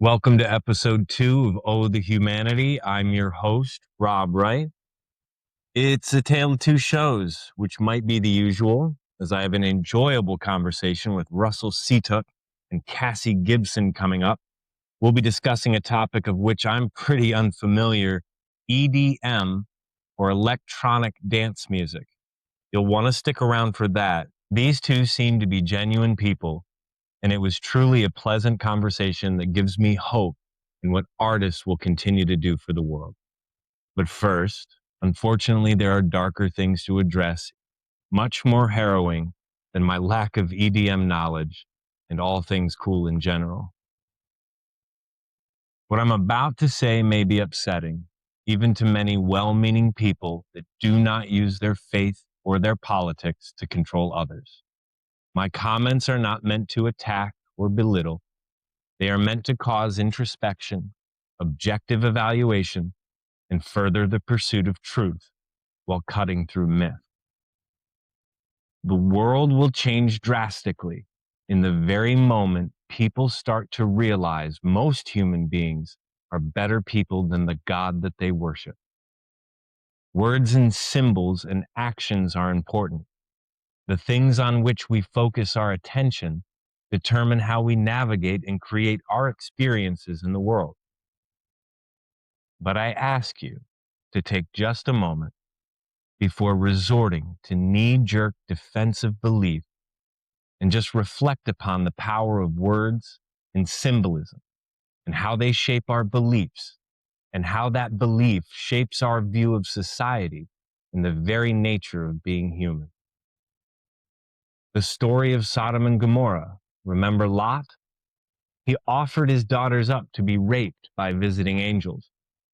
Welcome to episode 2 of Oh the Humanity. I'm your host, Rob Wright. It's a tale of two shows, which might be the usual, as I have an enjoyable conversation with Russell Cutek and Cassie Gibson coming up. We'll be discussing a topic of which I'm pretty unfamiliar, EDM, or electronic dance music. You'll want to stick around for that. These two seem to be genuine people, and it was truly a pleasant conversation that gives me hope in what artists will continue to do for the world. But first, unfortunately, there are darker things to address, much more harrowing than my lack of EDM knowledge and all things cool in general. What I'm about to say may be upsetting, even to many well meaning people that do not use their faith or their politics to control others. My comments are not meant to attack or belittle. They are meant to cause introspection, objective evaluation, and further the pursuit of truth while cutting through myth. The world will change drastically in the very moment people start to realize most human beings are better people than the God that they worship. Words and symbols and actions are important. The things on which we focus our attention determine how we navigate and create our experiences in the world. But I ask you to take just a moment before resorting to knee-jerk defensive belief and just reflect upon the power of words and symbolism and how they shape our beliefs and how that belief shapes our view of society and the very nature of being human. The story of Sodom and Gomorrah. Remember Lot? He offered his daughters up to be raped by visiting angels.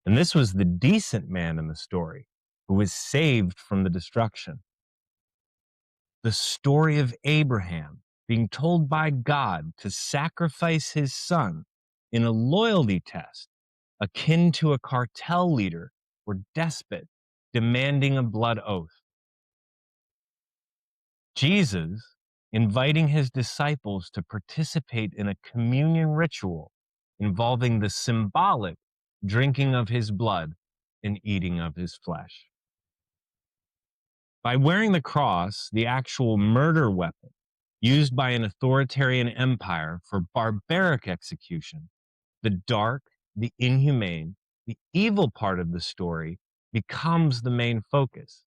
And this was the decent man in the story who was saved from the destruction. The story of Abraham being told by God to sacrifice his son in a loyalty test akin to a cartel leader or despot demanding a blood oath. Jesus inviting his disciples to participate in a communion ritual involving the symbolic drinking of his blood and eating of his flesh. By wearing the cross, the actual murder weapon used by an authoritarian empire for barbaric execution, the dark, the inhumane, the evil part of the story becomes the main focus.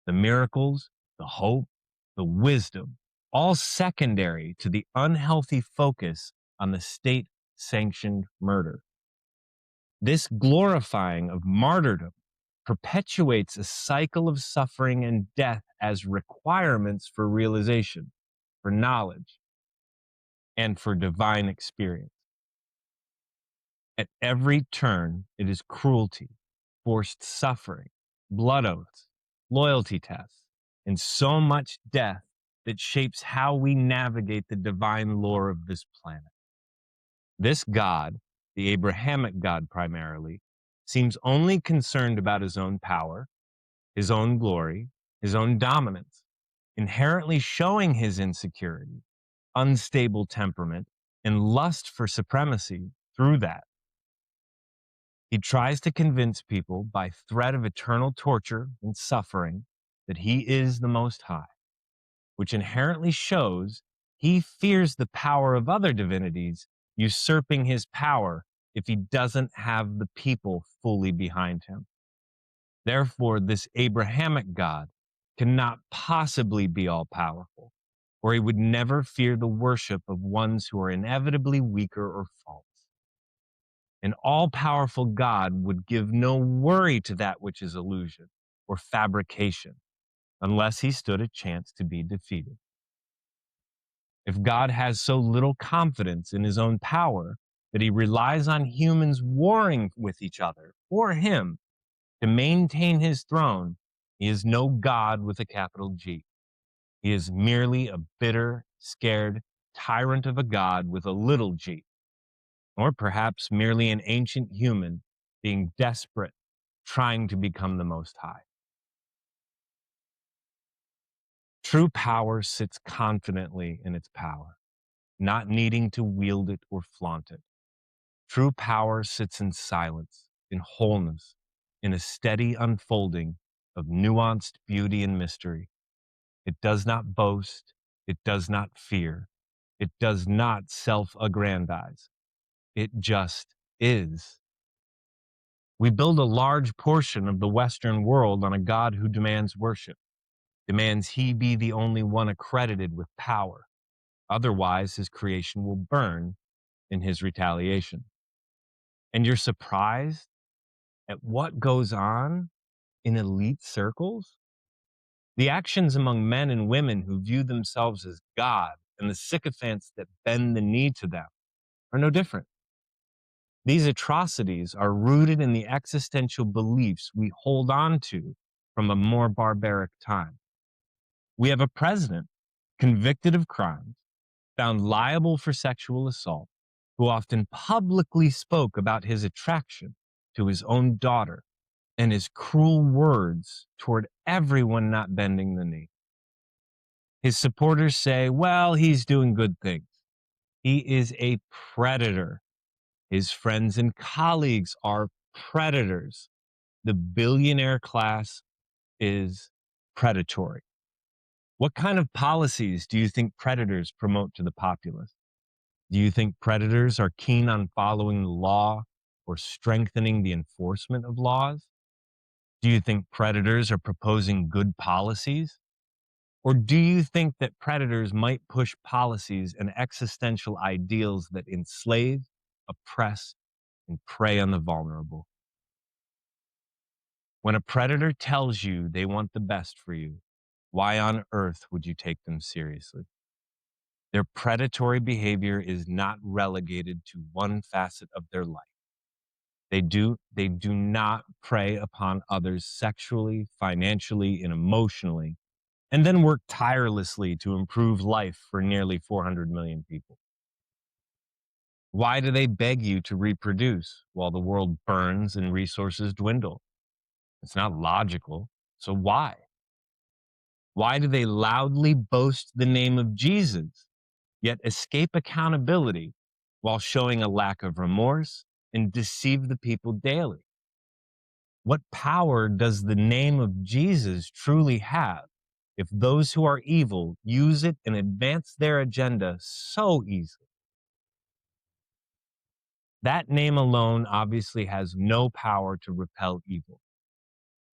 The miracles, the hope, the wisdom, all secondary to the unhealthy focus on the state-sanctioned murder. This glorifying of martyrdom perpetuates a cycle of suffering and death as requirements for realization, for knowledge, and for divine experience. At every turn, it is cruelty, forced suffering, blood oaths, loyalty tests, and so much death that shapes how we navigate the divine lore of this planet. This God, the Abrahamic God primarily, seems only concerned about his own power, his own glory, his own dominance, inherently showing his insecurity, unstable temperament, and lust for supremacy through that. He tries to convince people by threat of eternal torture and suffering that he is the Most High, which inherently shows he fears the power of other divinities usurping his power if he doesn't have the people fully behind him. Therefore, this Abrahamic God cannot possibly be all-powerful, or he would never fear the worship of ones who are inevitably weaker or false. An all-powerful God would give no worry to that which is illusion or fabrication, unless he stood a chance to be defeated. If God has so little confidence in his own power that he relies on humans warring with each other for him to maintain his throne, he is no God with a capital G. He is merely a bitter, scared tyrant of a God with a little g, or perhaps merely an ancient human being desperate, trying to become the Most High. True power sits confidently in its power, not needing to wield it or flaunt it. True power sits in silence, in wholeness, in a steady unfolding of nuanced beauty and mystery. It does not boast. It does not fear. It does not self aggrandize. It just is. We build a large portion of the Western world on a God who demands worship, demands he be the only one accredited with power. Otherwise, his creation will burn in his retaliation. And you're surprised at what goes on in elite circles? The actions among men and women who view themselves as God and the sycophants that bend the knee to them are no different. These atrocities are rooted in the existential beliefs we hold on to from a more barbaric time. We have a president convicted of crimes, found liable for sexual assault, who often publicly spoke about his attraction to his own daughter and his cruel words toward everyone not bending the knee. His supporters say, well, he's doing good things. He is a predator. His friends and colleagues are predators. The billionaire class is predatory. What kind of policies do you think predators promote to the populace? Do you think predators are keen on following the law or strengthening the enforcement of laws? Do you think predators are proposing good policies? Or do you think that predators might push policies and existential ideals that enslave, oppress, and prey on the vulnerable? When a predator tells you they want the best for you, why on earth would you take them seriously? Their predatory behavior is not relegated to one facet of their life. They do not prey upon others sexually, financially, and emotionally, and then work tirelessly to improve life for nearly 400 million people. Why do they beg you to reproduce while the world burns and resources dwindle? It's not logical. So why? Why do they loudly boast the name of Jesus, yet escape accountability while showing a lack of remorse and deceive the people daily? What power does the name of Jesus truly have if those who are evil use it and advance their agenda so easily? That name alone obviously has no power to repel evil.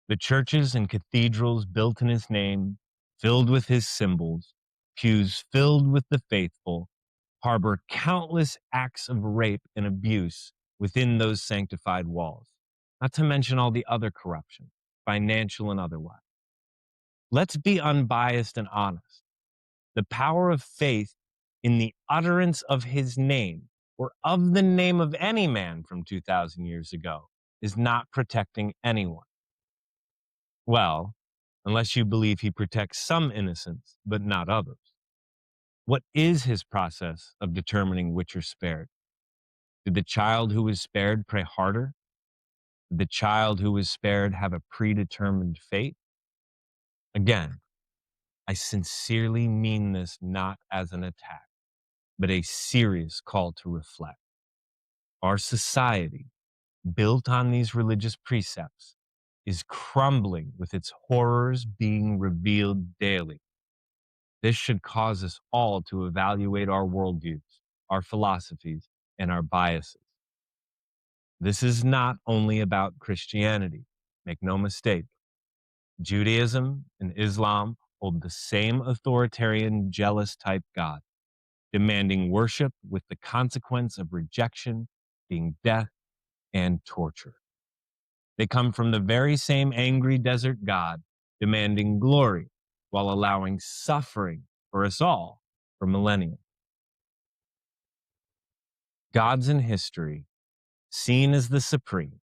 The churches and cathedrals built in his name, filled with his symbols, pews filled with the faithful, harbor countless acts of rape and abuse within those sanctified walls, not to mention all the other corruption, financial and otherwise. Let's be unbiased and honest. The power of faith in the utterance of his name or of the name of any man from 2,000 years ago is not protecting anyone. Well, unless you believe he protects some innocents, but not others. What is his process of determining which are spared? Did the child who was spared pray harder? Did the child who was spared have a predetermined fate? Again, I sincerely mean this not as an attack, but a serious call to reflect. Our society, built on these religious precepts, is crumbling with its horrors being revealed daily. This should cause us all to evaluate our worldviews, our philosophies, and our biases. This is not only about Christianity. Make no mistake. Judaism and Islam hold the same authoritarian, jealous type God, demanding worship with the consequence of rejection being death and torture. They come from the very same angry desert God, demanding glory while allowing suffering for us all for millennia. Gods in history, seen as the supreme,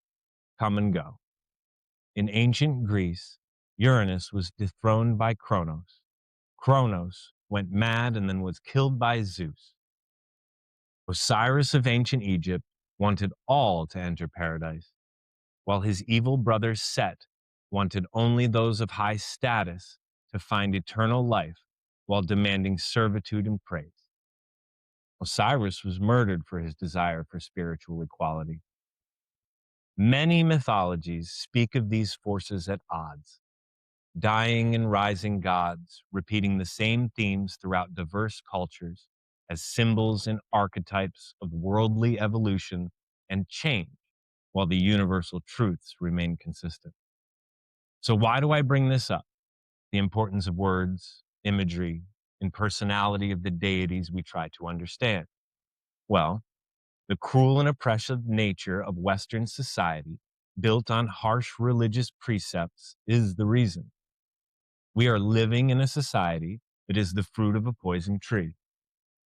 come and go. In ancient Greece, Uranus was dethroned by Kronos. Kronos went mad and then was killed by Zeus. Osiris of ancient Egypt wanted all to enter paradise, while his evil brother Set wanted only those of high status to find eternal life while demanding servitude and praise. Osiris was murdered for his desire for spiritual equality. Many mythologies speak of these forces at odds, dying and rising gods, repeating the same themes throughout diverse cultures as symbols and archetypes of worldly evolution and change, while the universal truths remain consistent. So, why do I bring this up? The importance of words, imagery, and personality of the deities we try to understand. Well, the cruel and oppressive nature of Western society, built on harsh religious precepts, is the reason. We are living in a society that is the fruit of a poison tree.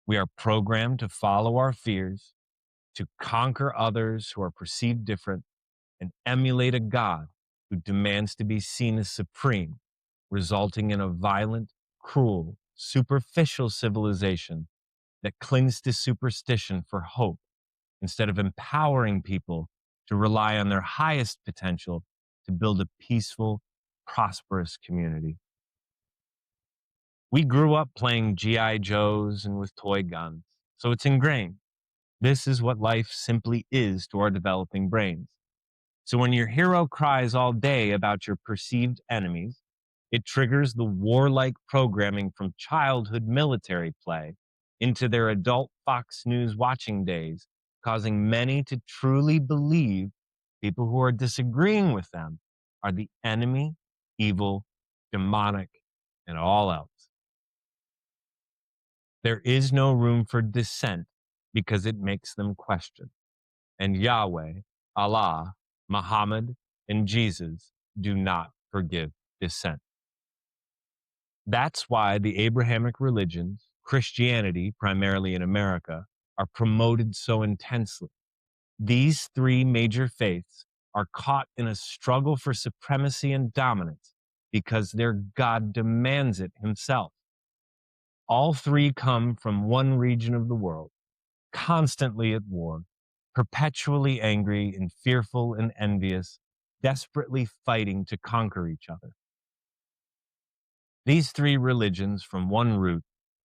We are programmed to follow our fears, to conquer others who are perceived different, and emulate a God who demands to be seen as supreme, resulting in a violent, cruel, superficial civilization that clings to superstition for hope instead of empowering people to rely on their highest potential to build a peaceful, prosperous community. We grew up playing G.I. Joes and with toy guns, so it's ingrained. This is what life simply is to our developing brains. So when your hero cries all day about your perceived enemies, it triggers the warlike programming from childhood military play into their adult Fox News watching days, causing many to truly believe people who are disagreeing with them are the enemy, evil, demonic, and all else. There is no room for dissent because it makes them question. And Yahweh, Allah, Muhammad, and Jesus do not forgive dissent. That's why the Abrahamic religions, Christianity, primarily in America, are promoted so intensely. These three major faiths are caught in a struggle for supremacy and dominance because their God demands it himself. All three come from one region of the world, constantly at war, perpetually angry and fearful and envious, desperately fighting to conquer each other. These three religions from one root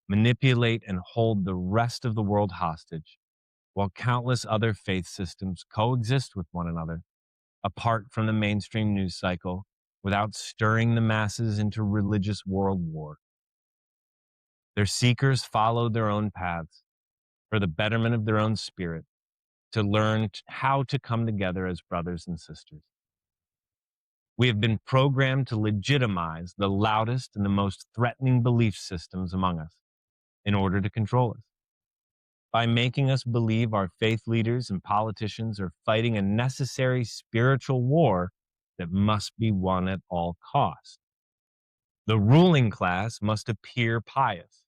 manipulate and hold the rest of the world hostage, while countless other faith systems coexist with one another, apart from the mainstream news cycle, without stirring the masses into religious world war. Their seekers follow their own paths for the betterment of their own spirit, to learn how to come together as brothers and sisters. We have been programmed to legitimize the loudest and the most threatening belief systems among us in order to control us. By making us believe our faith leaders and politicians are fighting a necessary spiritual war that must be won at all costs. The ruling class must appear pious.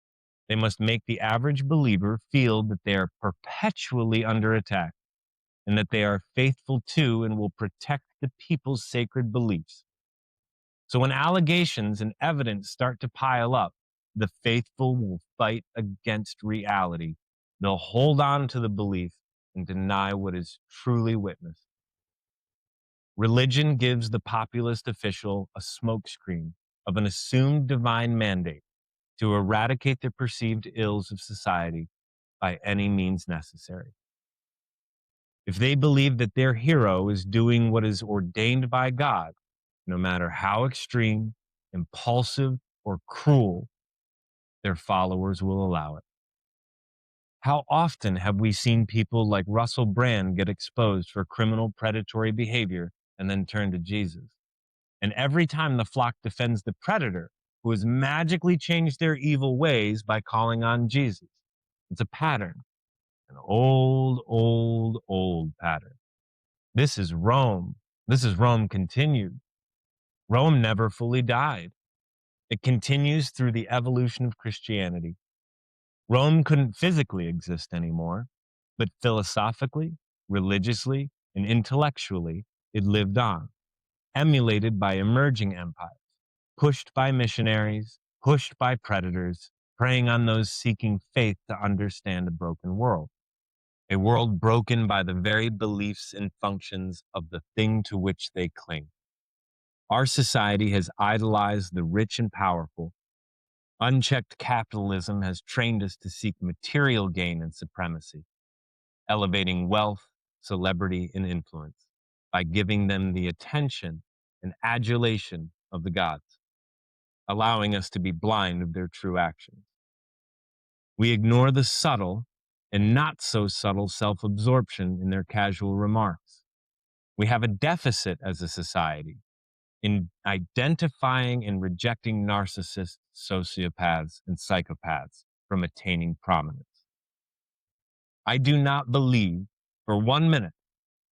They must make the average believer feel that they are perpetually under attack and that they are faithful to and will protect the people's sacred beliefs. So when allegations and evidence start to pile up, the faithful will fight against reality. They'll hold on to the belief and deny what is truly witnessed. Religion gives the populist official a smokescreen of an assumed divine mandate to eradicate the perceived ills of society by any means necessary. If they believe that their hero is doing what is ordained by God, no matter how extreme, impulsive, or cruel, their followers will allow it. How often have we seen people like Russell Brand get exposed for criminal predatory behavior and then turn to Jesus? And every time the flock defends the predator who has magically changed their evil ways by calling on Jesus. It's a pattern, an old, old, old pattern. This is Rome. This is Rome continued. Rome never fully died. It continues through the evolution of Christianity. Rome couldn't physically exist anymore, but philosophically, religiously, and intellectually, it lived on, emulated by emerging empires, pushed by missionaries, pushed by predators, preying on those seeking faith to understand a broken world. A world broken by the very beliefs and functions of the thing to which they cling. Our society has idolized the rich and powerful, Unchecked capitalism has trained us to seek material gain and supremacy, elevating wealth, celebrity, and influence by giving them the attention and adulation of the gods, allowing us to be blind of their true actions. We ignore the subtle and not so subtle self absorption in their casual remarks. We have a deficit as a society in identifying and rejecting narcissists, sociopaths, and psychopaths from attaining prominence. I do not believe for 1 minute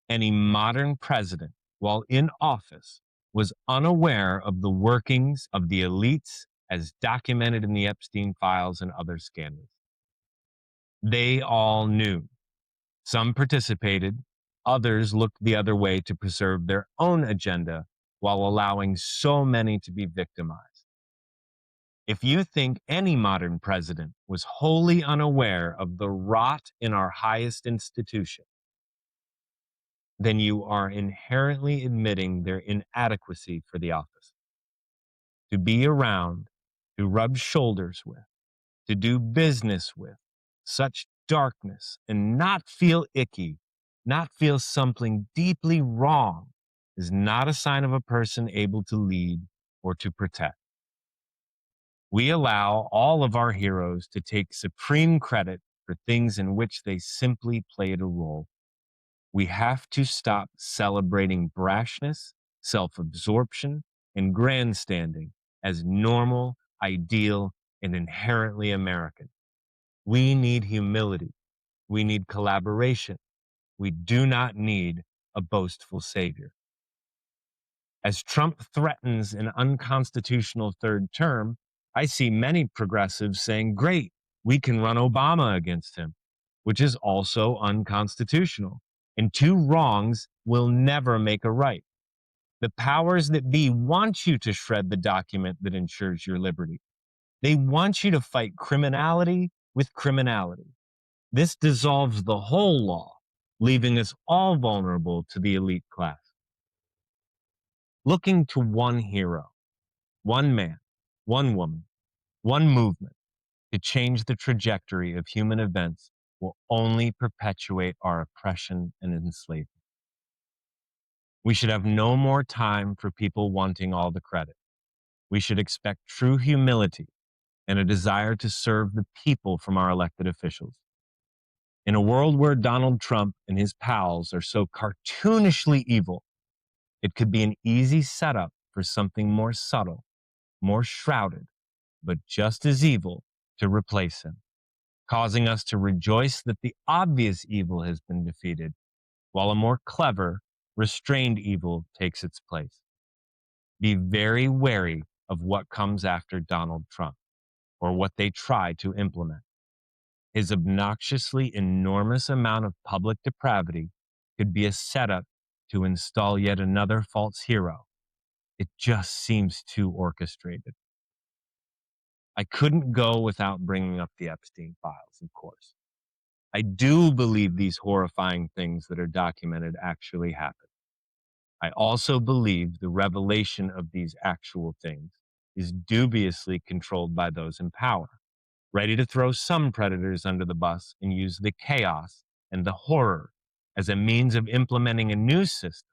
any modern president, while in office, was unaware of the workings of the elites as documented in the Epstein files and other scandals. They all knew. Some participated, others looked the other way to preserve their own agenda while allowing so many to be victimized. If you think any modern president was wholly unaware of the rot in our highest institution, then you are inherently admitting their inadequacy for the office. To be around, to rub shoulders with, to do business with such darkness and not feel icky, not feel something deeply wrong, is not a sign of a person able to lead or to protect. We allow all of our heroes to take supreme credit for things in which they simply played a role. We have to stop celebrating brashness, self absorption, and grandstanding as normal, ideal, and inherently American. We need humility. We need collaboration. We do not need a boastful savior. As Trump threatens an unconstitutional third term, I see many progressives saying, great, we can run Obama against him, which is also unconstitutional. And two wrongs will never make a right. The powers that be want you to shred the document that ensures your liberty. They want you to fight criminality with criminality. This dissolves the whole law, leaving us all vulnerable to the elite class. Looking to one hero, one man, one woman, one movement to change the trajectory of human events will only perpetuate our oppression and enslavement. We should have no more time for people wanting all the credit. We should expect true humility and a desire to serve the people from our elected officials. In a world where Donald Trump and his pals are so cartoonishly evil, it could be an easy setup for something more subtle, more shrouded, but just as evil to replace him, causing us to rejoice that the obvious evil has been defeated, while a more clever, restrained evil takes its place. Be very wary of what comes after Donald Trump, or what they try to implement. His obnoxiously enormous amount of public depravity could be a setup to install yet another false hero. It just seems too orchestrated. I couldn't go without bringing up the Epstein files, of course. I do believe these horrifying things that are documented actually happened. I also believe the revelation of these actual things is dubiously controlled by those in power, ready to throw some predators under the bus and use the chaos and the horror as a means of implementing a new system,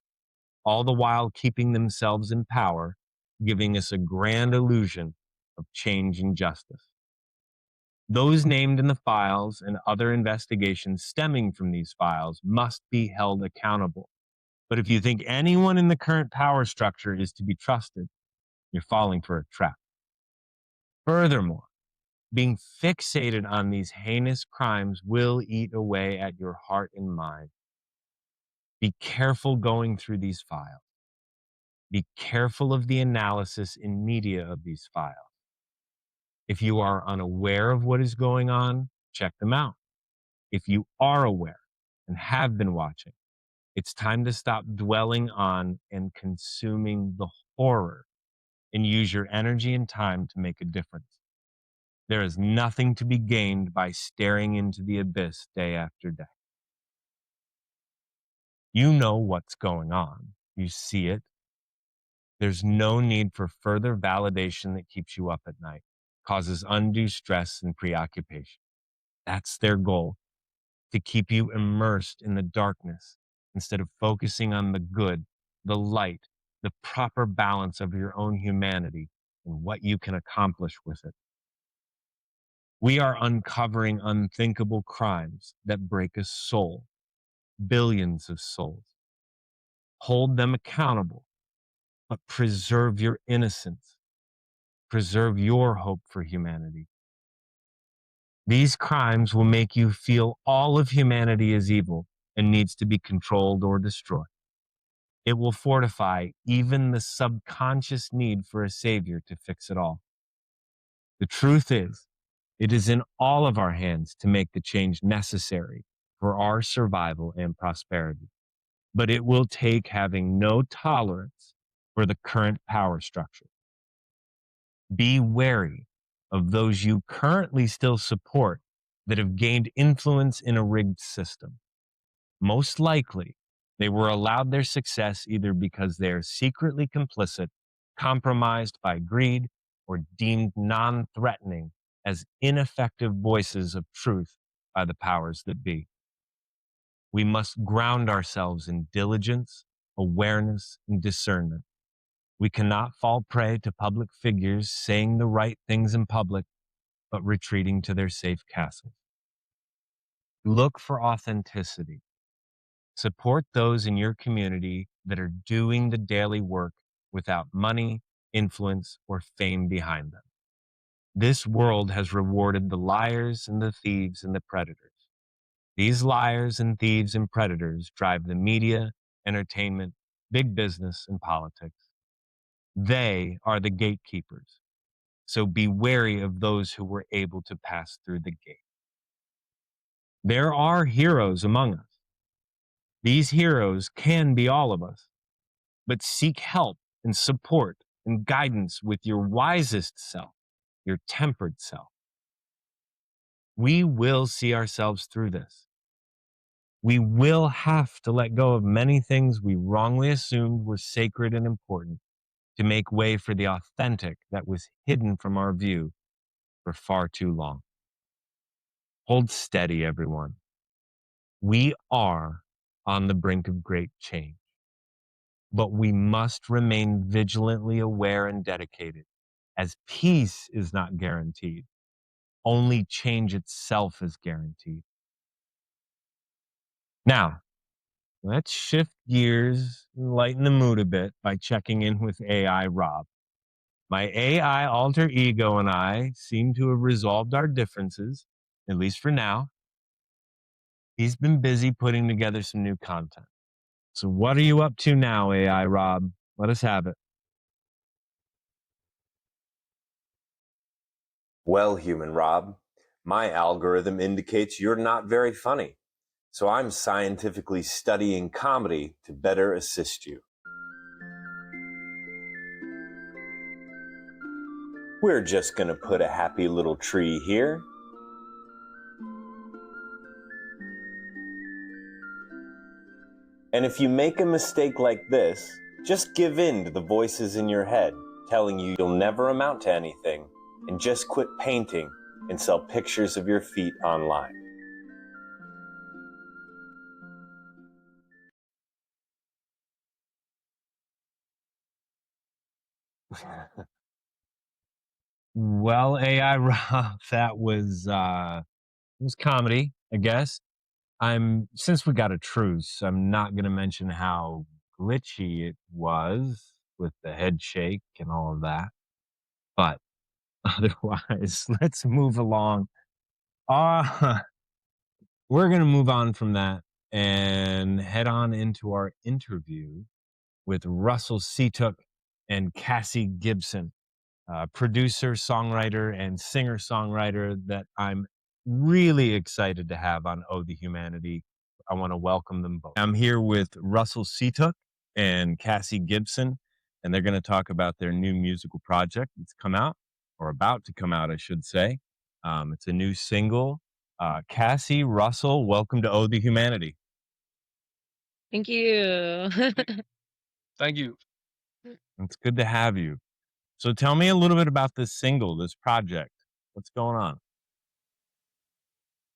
all the while keeping themselves in power, giving us a grand illusion of change and justice. Those named in the files and other investigations stemming from these files must be held accountable. But if you think anyone in the current power structure is to be trusted, you're falling for a trap. Furthermore, being fixated on these heinous crimes will eat away at your heart and mind. Be careful going through these files. Be careful of the analysis in media of these files. If you are unaware of what is going on, check them out. If you are aware and have been watching, it's time to stop dwelling on and consuming the horror and use your energy and time to make a difference. There is nothing to be gained by staring into the abyss day after day. You know what's going on. You see it. There's no need for further validation that keeps you up at night. causes undue stress and preoccupation. That's their goal, to keep you immersed in the darkness instead of focusing on the good, the light, the proper balance of your own humanity and what you can accomplish with it. We are uncovering unthinkable crimes that break a soul, billions of souls. Hold them accountable, but preserve your innocence, preserve your hope for humanity. These crimes will make you feel all of humanity is evil and needs to be controlled or destroyed. It will fortify even the subconscious need for a savior to fix it all. The truth is, it is in all of our hands to make the change necessary for our survival and prosperity. But it will take having no tolerance for the current power structure. Be wary of those you currently still support that have gained influence in a rigged system. Most likely, they were allowed their success either because they are secretly complicit, compromised by greed, or deemed non threatening as ineffective voices of truth by the powers that be. We must ground ourselves in diligence, awareness, and discernment. We cannot fall prey to public figures saying the right things in public, but retreating to their safe castles. Look for authenticity. Support those in your community that are doing the daily work without money, influence, or fame behind them. This world has rewarded the liars and the thieves and the predators. These liars and thieves and predators drive the media, entertainment, big business, and politics. They are the gatekeepers. So be wary of those who were able to pass through the gate. There are heroes among us. These heroes can be all of us, but seek help and support and guidance with your wisest self, your tempered self. We will see ourselves through this. We will have to let go of many things we wrongly assumed were sacred and important to make way for the authentic that was hidden from our view for far too long. Hold steady, everyone. We are on the brink of great change, but we must remain vigilantly aware and dedicated, as peace is not guaranteed. Only change itself is guaranteed. Now, let's shift gears and lighten the mood a bit by checking in with AI Rob. My AI alter ego and I seem to have resolved our differences, at least for now. He's been busy putting together some new content. So, what are you up to now, AI Rob? Let us have it. Well, human Rob, my algorithm indicates you're not very funny, so I'm scientifically studying comedy to better assist you. We're just gonna put a happy little tree here. And if you make a mistake like this, just give in to the voices in your head telling you you'll never amount to anything, and just quit painting and sell pictures of your feet online. Well, AI Rob, that was it was comedy, I guess. Since we got a truce, I'm not gonna mention how glitchy it was with the head shake and all of that. But otherwise, let's move along. Uh we're gonna move on from that and head on into our interview with Russell Seatuk and Cassie Gibson, producer, songwriter, and singer songwriter that I'm really excited to have on Oh the Humanity. I want to welcome them both. I'm here with Russell Seatuk and Cassie Gibson, and they're going to talk about their new musical project that's come out, or about to come out, I should say. It's a new single. Cassie, Russell, welcome to Oh the Humanity. Thank you. Thank you. It's good to have you. So tell me a little bit about this single, this project. What's going on?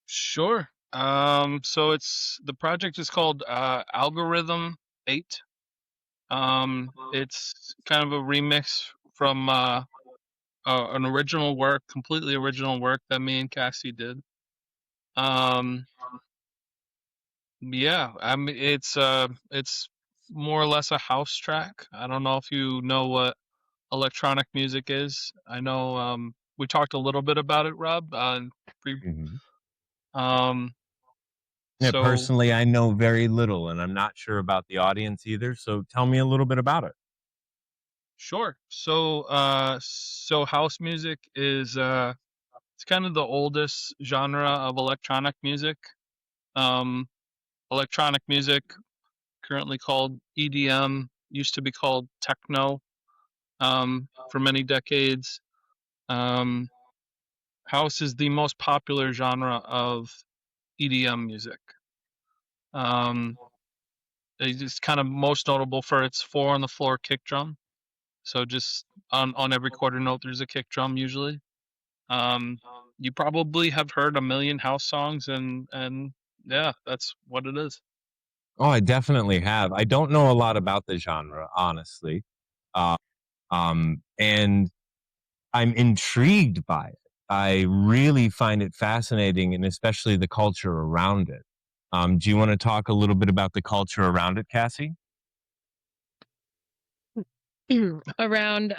Sure. So the project is called Algorithm 8. It's kind of a remix from an original work, completely original work that me and Cassie did. Um, yeah, I mean it's more or less a house track. I don't know if you know what electronic music is. I know we talked a little bit about it, Rob. Pre- Mhm. um, Yeah, so personally, I know very little, and I'm not sure about the audience either. So tell me a little bit about it. Sure. So house music is it's kind of the oldest genre of electronic music. Um, Electronic music, currently called EDM, used to be called techno. For many decades. Um, House is the most popular genre of EDM music. Um, it's kind of most notable for its four on the floor kick drum. So just on every quarter note, there's a kick drum usually. Um, you probably have heard a million house songs, and yeah, that's what it is. Oh, I definitely have. I don't know a lot about the genre, honestly. Uh, and I'm intrigued by it. I really find it fascinating, and especially the culture around it. Do you want to talk a little bit about the culture around it, Cassie? Around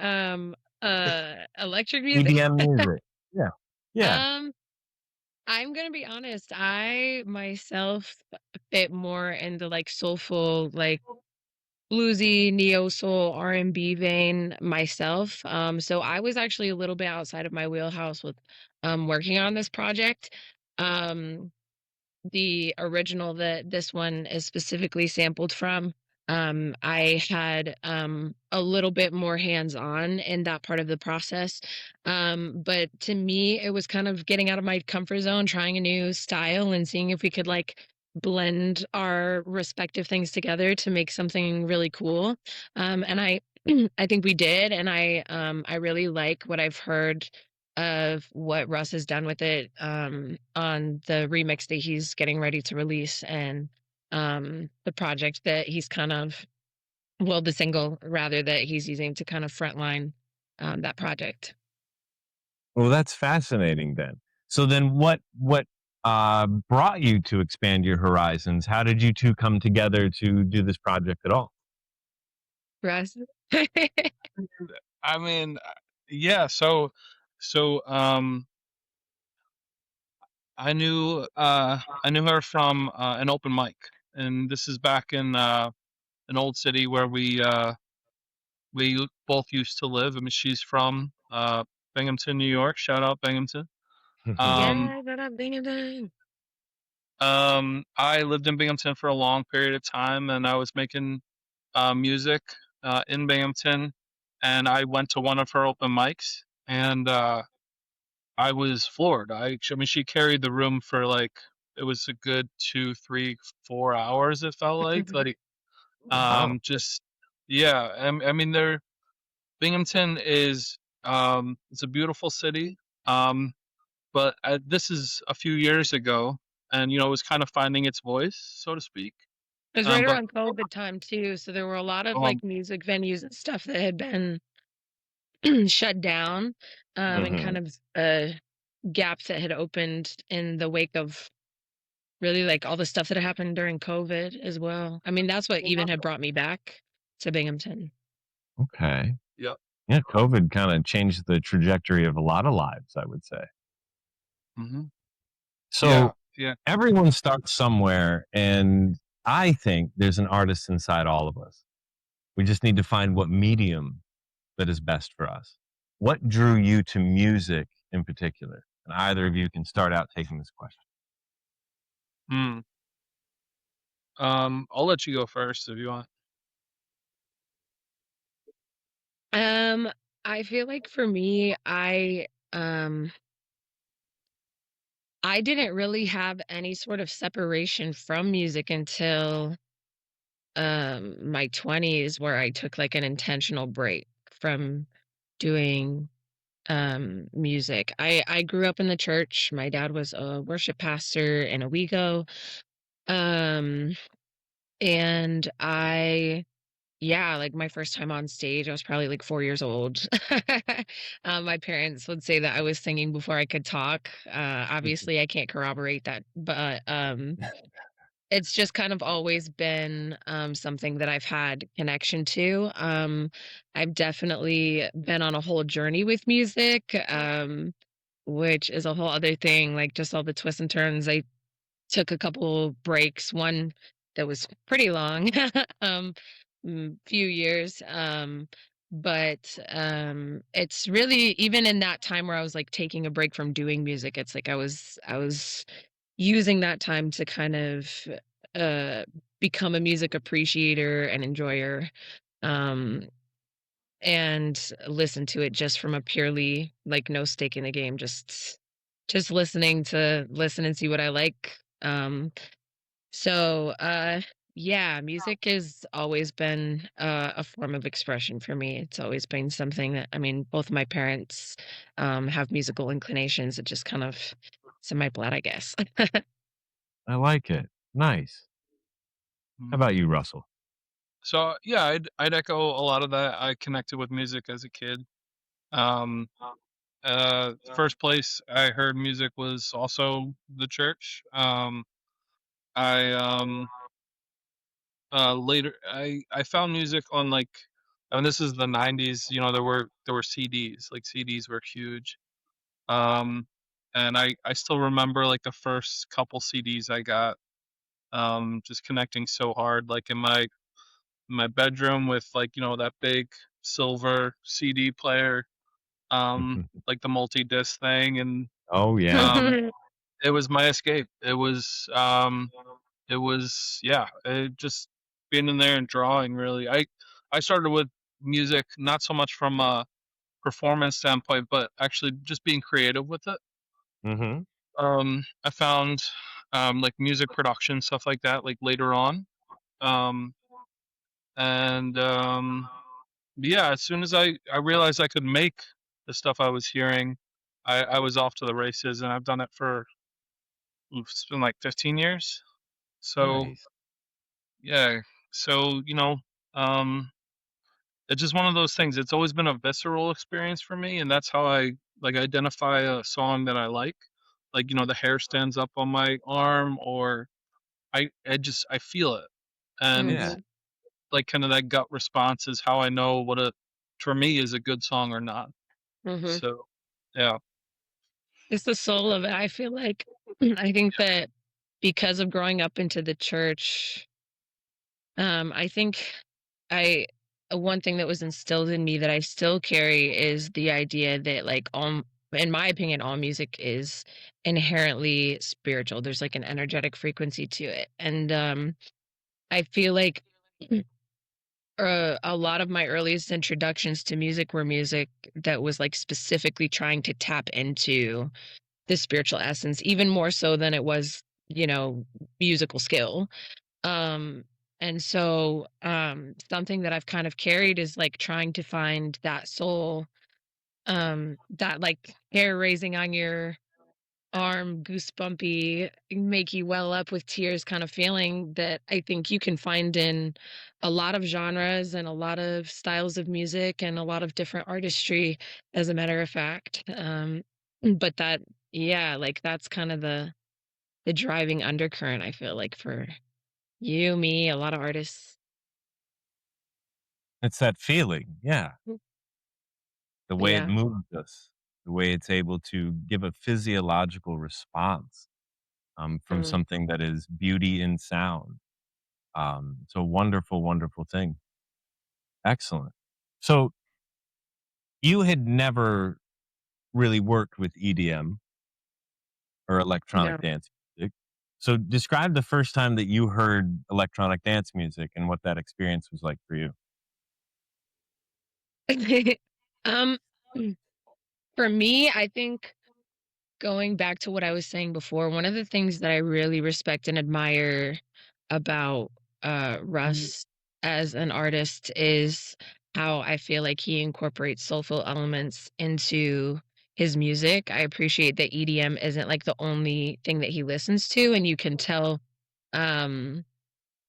electric music. EDM music. Yeah. Yeah. Um, I'm gonna be honest, I myself fit more into like soulful, like bluesy, neo soul, R&B vein myself. So I was actually a little bit outside of my wheelhouse with working on this project. Um the original that this one is specifically sampled from, I had a little bit more hands-on in that part of the process. But to me, it was kind of getting out of my comfort zone, trying a new style and seeing if we could like blend our respective things together to make something really cool. And I I think we did, and I really like what I've heard of what Russ has done with it, on the remix that he's getting ready to release, and the project that he's kind of, well, the single rather that he's using to kind of frontline that project. Well, that's fascinating then. So then what brought you to expand your horizons? How did you 2 come together to do this project at all? Russ. I mean, yeah. So I knew her from an open mic, and this is back in an old city where we both used to live. I mean, she's from Binghamton, New York. Shout out Binghamton. Um, Yeah, that I'm thinking. I lived in Binghamton for a long period of time, and I was making music in Binghamton, and I went to one of her open mics, and I was floored. I mean, she carried the room for like it was a good 2, 3, 4 hours. It felt like Wow. just yeah. I mean, there Binghamton is it's a beautiful city. Um, but this is a few years ago, and it was kind of finding its voice, so to speak. It was right But around COVID time too, so there were a lot of um, like music venues and stuff that had been shut down, and kind Mhm. of gaps that had opened in the wake of really, like, all the stuff that happened during COVID as well. I mean, that's what even had brought me back to Binghamton. Okay. yeah, Yeah, COVID kinda changed the trajectory of a lot of lives, I would say. hmm yeah, So, yeah. everyone starts somewhere, and I think there's an artist inside all of us. We just need to find what medium that is best for us. What drew you to music in particular? And either of you can start out taking this question. Mm. I'll let you go first if you want. Um, I feel like for me, I didn't really have any sort of separation from music until, my 20s, where I took, like, an intentional break from doing, music. I grew up in the church. My dad was a worship pastor in Owego. Um, and yeah, like my first time on stage, I was probably like 4 years old. My parents would say that I was singing before I could talk. Obviously, I can't corroborate that, but it's just kind of always been something that I've had connection to. I've definitely been on a whole journey with music, which is a whole other thing, like just all the twists and turns. I took a couple breaks, one that was pretty long, few years. But it's really even in that time where I was like taking a break from doing music, it's like I was using that time to kind of uh become a music appreciator and enjoyer. Um and listen to it just from a purely like no stake in the game, just listening to listen and see what I like. So yeah, music has always been a form of expression for me. It's always been something that, I mean, both my parents have musical inclinations. It just kind of it's in my blood, I guess. I like it. Nice. How Mm. about you, Russell? So yeah, I'd echo a lot of that. I connected with music as a kid. Um, First place I heard music was also the church. I Later I found music on like, and this is the 90s. You know, there were CDs. Like CDs were huge. Um, and I still remember like the first couple CDs I got. Just connecting so hard, like in my bedroom with like, you know, that big silver CD player, like the multi-disc thing, and Oh, yeah. um, it was my escape. It was yeah, it just being in there and drawing really. I started with music not so much from a performance standpoint, but actually just being creative with it. Mhm. I found like music production stuff like that like later on. Um, and Yeah, as soon as I realized I could make the stuff I was hearing, I was off to the races, and I've done it for it's been like 15 years. So Nice. yeah, so um, it's just one of those things. It's always been a visceral experience for me, and that's how I like identify a song that I like. Like, you know, the hair stands up on my arm, or I feel it, and Yeah. Mhm, like kind of that gut response is how I know what a for me is a good song or not. mhm. So yeah. It's the soul of it. I feel like I think that because of growing up into the church, I think I one thing that was instilled in me that I still carry is the idea that like in my opinion, all music is inherently spiritual. There's like an energetic frequency to it. And I feel like a lot of my earliest introductions to music were music that was like specifically trying to tap into the spiritual essence, even more so than it was, musical skill. Um, and so, something that I've kind of carried is like trying to find that soul, that like hair raising on your arm, goosebumpy, make you well up with tears kind of feeling that I think you can find in a lot of genres and a lot of styles of music and a lot of different artistry, as a matter of fact. But that, yeah, like that's kind of the driving undercurrent, I feel like, for you, me, a lot of artists. It's that feeling. Yeah. Mm. The way it Yeah. moves us, the way it's able to give a physiological response, from Mhm. something that is beauty in sound. It's a wonderful, wonderful thing. Excellent. So you had never really worked with EDM or No. electronic dance music. So describe the first time that you heard electronic dance music and what that experience was like for you. Um, for me, I think going back to what I was saying before, one of the things that I really respect and admire about Russ as an artist is how I feel like he incorporates soulful elements into his music. I appreciate that EDM isn't like the only thing that he listens to, and you can tell um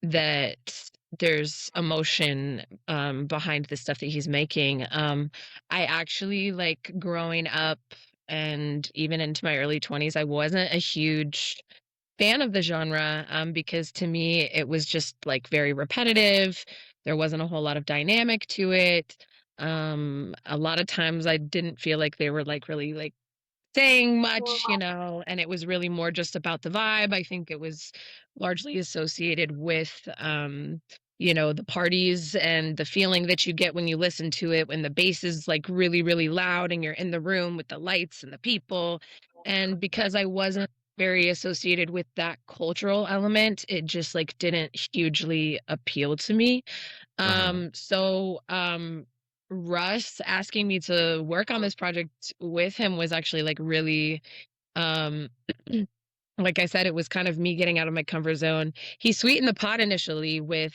that there's emotion behind the stuff that he's making. I actually like growing up and even into my early 20s, I wasn't a huge fan of the genre because to me it was just like very repetitive. There wasn't a whole lot of dynamic to it. A lot of times I didn't feel like they were like really like saying much, and it was really more just about the vibe. I think it was largely associated with, the parties and the feeling that you get when you listen to it, when the bass is like really, really loud and you're in the room with the lights and the people. And because I wasn't very associated with that cultural element, it just like didn't hugely appeal to me. Mhm. Russ asking me to work on this project with him was actually like really um like I said, it was kind of me getting out of my comfort zone. He sweetened the pot initially with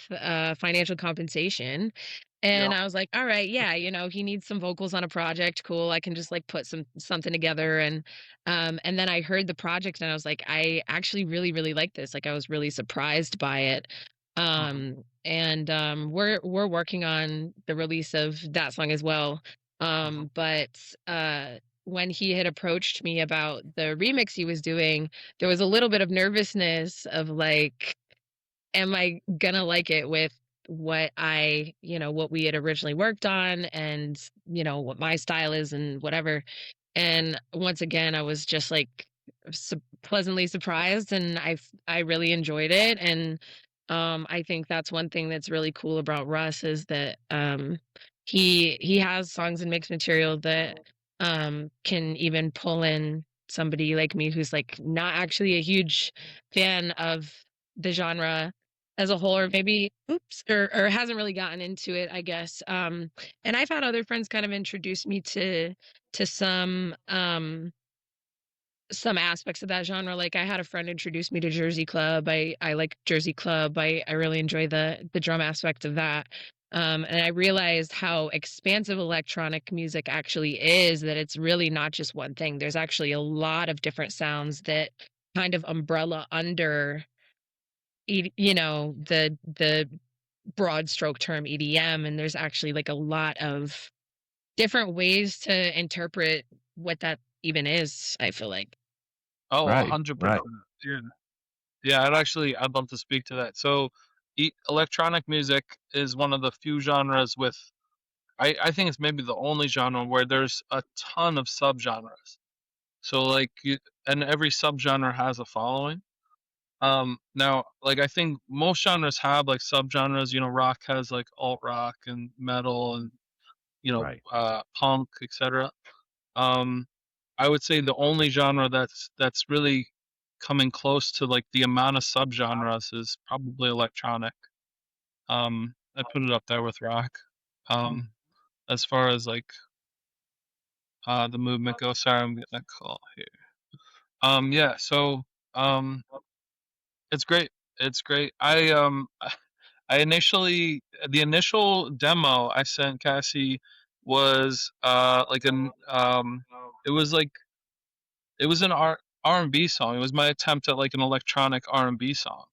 financial compensation. Yeah. And I was like, all right, yeah, he needs some vocals on a project. Cool. I can just like put something together. And then I heard the project and I was like, I actually really, really like this. Like I was really surprised by it. Mhm. We're working on the release of that song as well. Mhm. But when he had approached me about the remix he was doing, there was a little bit of nervousness of like, am I gonna like it with what we had originally worked on and, what my style is and whatever. And once again, I was just like pleasantly surprised and I really enjoyed it. And I think that's one thing that's really cool about Russ is that he has songs and mixed material that can even pull in somebody like me who's like not actually a huge fan of the genre as a whole, or maybe or hasn't really gotten into it, I guess. And I've had other friends kind of introduce me to some aspects of that genre. Like I had a friend introduce me to Jersey Club. I like Jersey Club. I really enjoy the drum aspect of that. And I realized how expansive electronic music actually is, that it's really not just one thing. There's actually a lot of different sounds that kind of umbrella under the broad stroke term EDM, and there's actually like a lot of different ways to interpret what that even is, I feel like. Oh, Right, 100%. right, Yeah. Yeah, I'd love to speak to that. So, electronic music is one of the few genres with I think it's maybe the only genre where there's a ton of subgenres. So like and every subgenre has a following. Now like I think most genres have like subgenres, rock has like alt rock and metal and right. punk, etc. Um I would say the only genre that's really coming close to like the amount of subgenres is probably electronic. I put it up there with rock. Um as far as like the movement goes. Sorry, I'm getting a call here. Yeah, so um it's great. It's great. I initially the initial demo I sent Cassie was like an it was like it was an R&B song. It was my attempt at like an electronic R&B song.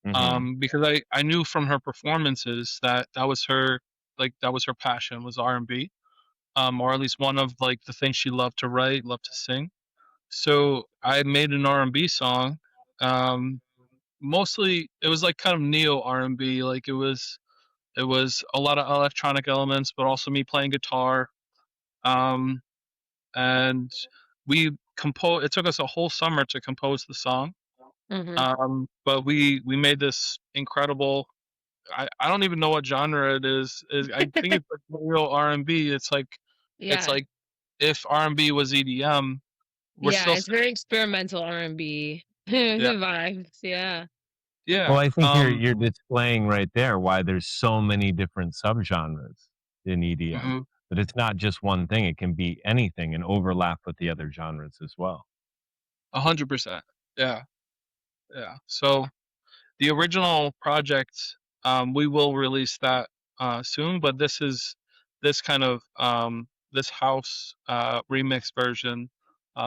Mhm. Because I knew from her performances that that was her passion was R&B. Or at least one of like the things she loved to write, loved to sing. So I made an R&B song. Um Mostly it was like kind of neo R&B, like it was a lot of electronic elements but also me playing guitar. Um and we compose it took us a whole summer to compose the song. Hmm. But we made this incredible I don't even know what genre it is I think it's like real R&B. It's Yeah. like if R&B was EDM. We're Yeah, still it's very experimental R&B yeah. vibes. Yeah. Well, Yeah. I think you're displaying right there why there's so many different subgenres in EDM. Mhm. That it's not just one thing, it can be anything and overlap with the other genres as well. 100%. Yeah. Yeah. So the original project, we will release that soon, but this kind of this house remix version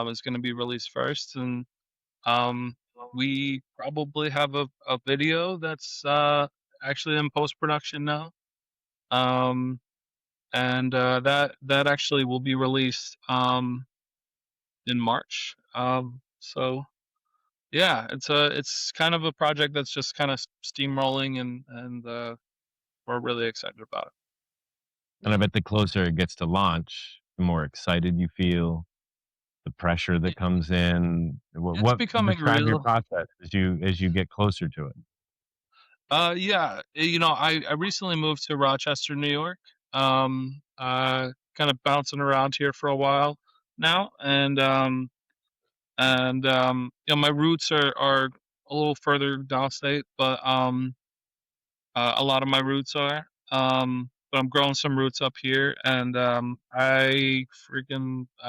is going to be released first, and um, we probably have a video that's actually in post production now. Um, and that actually will be released in March. So yeah, it's kind of a project that's just kind of steamrolling, and we're really excited about it. And I bet the closer it gets to launch, the more excited you feel, the pressure that comes in. It's What becoming describe your real. process as you get closer to it? Yeah, I recently moved to Rochester, New York. Kind of bouncing around here for a while now, and my roots are a little further downstate, but a lot of my roots are. But I'm growing some roots up here, and I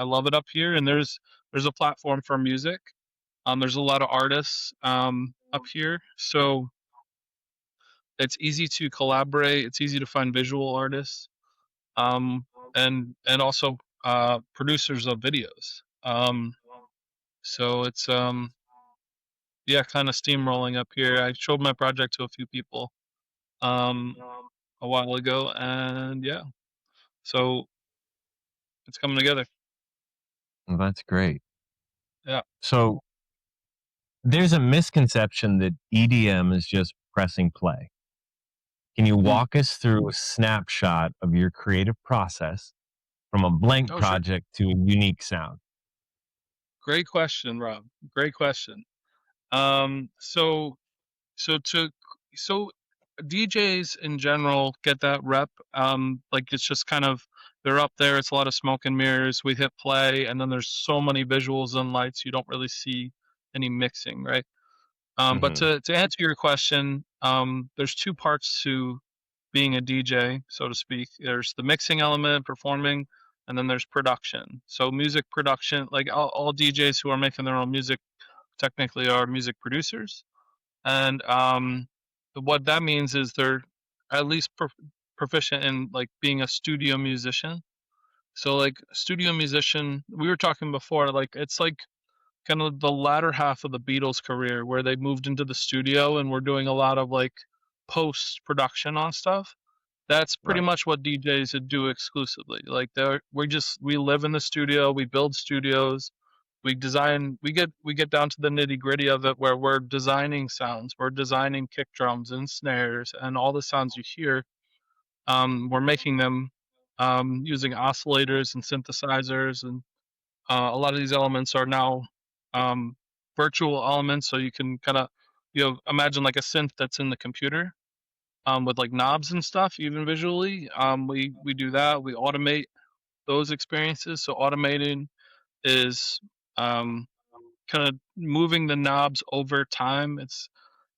love it up here. And there's a platform for music. There's a lot of artists up here, so it's easy to collaborate. It's easy to find visual artists, um, and also producers of videos. So it's yeah, kind of steamrolling up here. I showed my project to a few people um, a while ago, and yeah, so it's coming together. Well, that's great. Yeah. So there's a misconception that EDM is just pressing play. Can you Mm. walk us through a snapshot of your creative process from a blank Oh, sure. project to a unique sound? Great question, Rob. Great question. So so to so DJs in general get that rep. Like it's just kind of they're up there. It's a lot of smoke and mirrors. We hit play, and then there's so many visuals and lights. You don't really see any mixing, right? But Mhm, to answer your question, there's two parts to being a DJ, so to speak. There's the mixing element, performing, and then there's production. So music production, like all DJs who are making their own music technically are music producers, and what that means is they're at least proficient in like being a studio musician. So like studio musician, we were talking before, like it's like kind of the latter half of the Beatles career where they moved into the studio and were doing a lot of like post production on stuff. That's pretty right. much what DJs would do exclusively. Like we live in the studio, we build studios, we design, we get down to the nitty-gritty of it where we're designing sounds, we're designing kick drums and snares and all the sounds you hear. We're making them using oscillators and synthesizers, and a lot of these elements are now um, virtual elements, so you can kind of imagine like a synth that's in the computer with like knobs and stuff, even visually. We do that. We automate those experiences. So automating is um, kind of moving the knobs over time. It's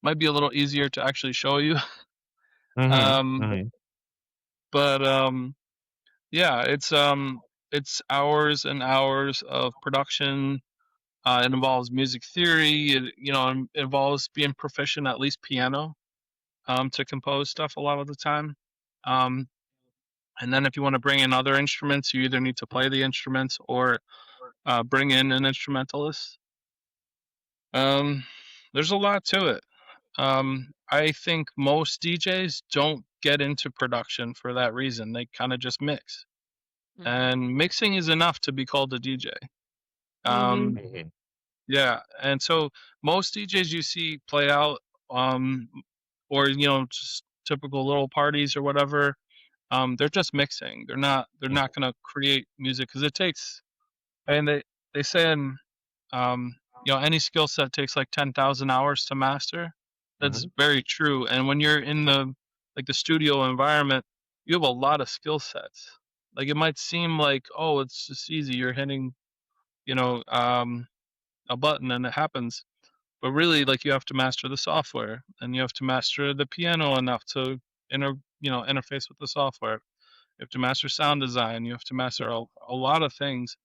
might be a little easier to actually show you, Mhm, um, mhm, but yeah, it's hours and hours of production. It involves music theory. It involves being proficient at least piano to compose stuff a lot of the time. Um, And then if you want to bring in other instruments, you either need to play the instruments or bring in an instrumentalist. Um, there's a lot to it. I think most DJs don't get into production for that reason. They kind of just mix, Mhm. and mixing is enough to be called a DJ. Mhm. Um, mhm, yeah, and so most DJs you see play out, um, or just typical little parties or whatever. They're just mixing. They're not mhm, gonna create music because it takes. And they say in any skill set takes like 10,000 hours to master. That's mhm, very true. And when you're in the studio environment, you have a lot of skill sets. Like it might seem like, oh, it's just easy. You're hitting, you know, um, a button and it happens. But really, like you have to master the software and you have to master the piano enough to interface with the software. You have to master sound design. You have to master a lot of things.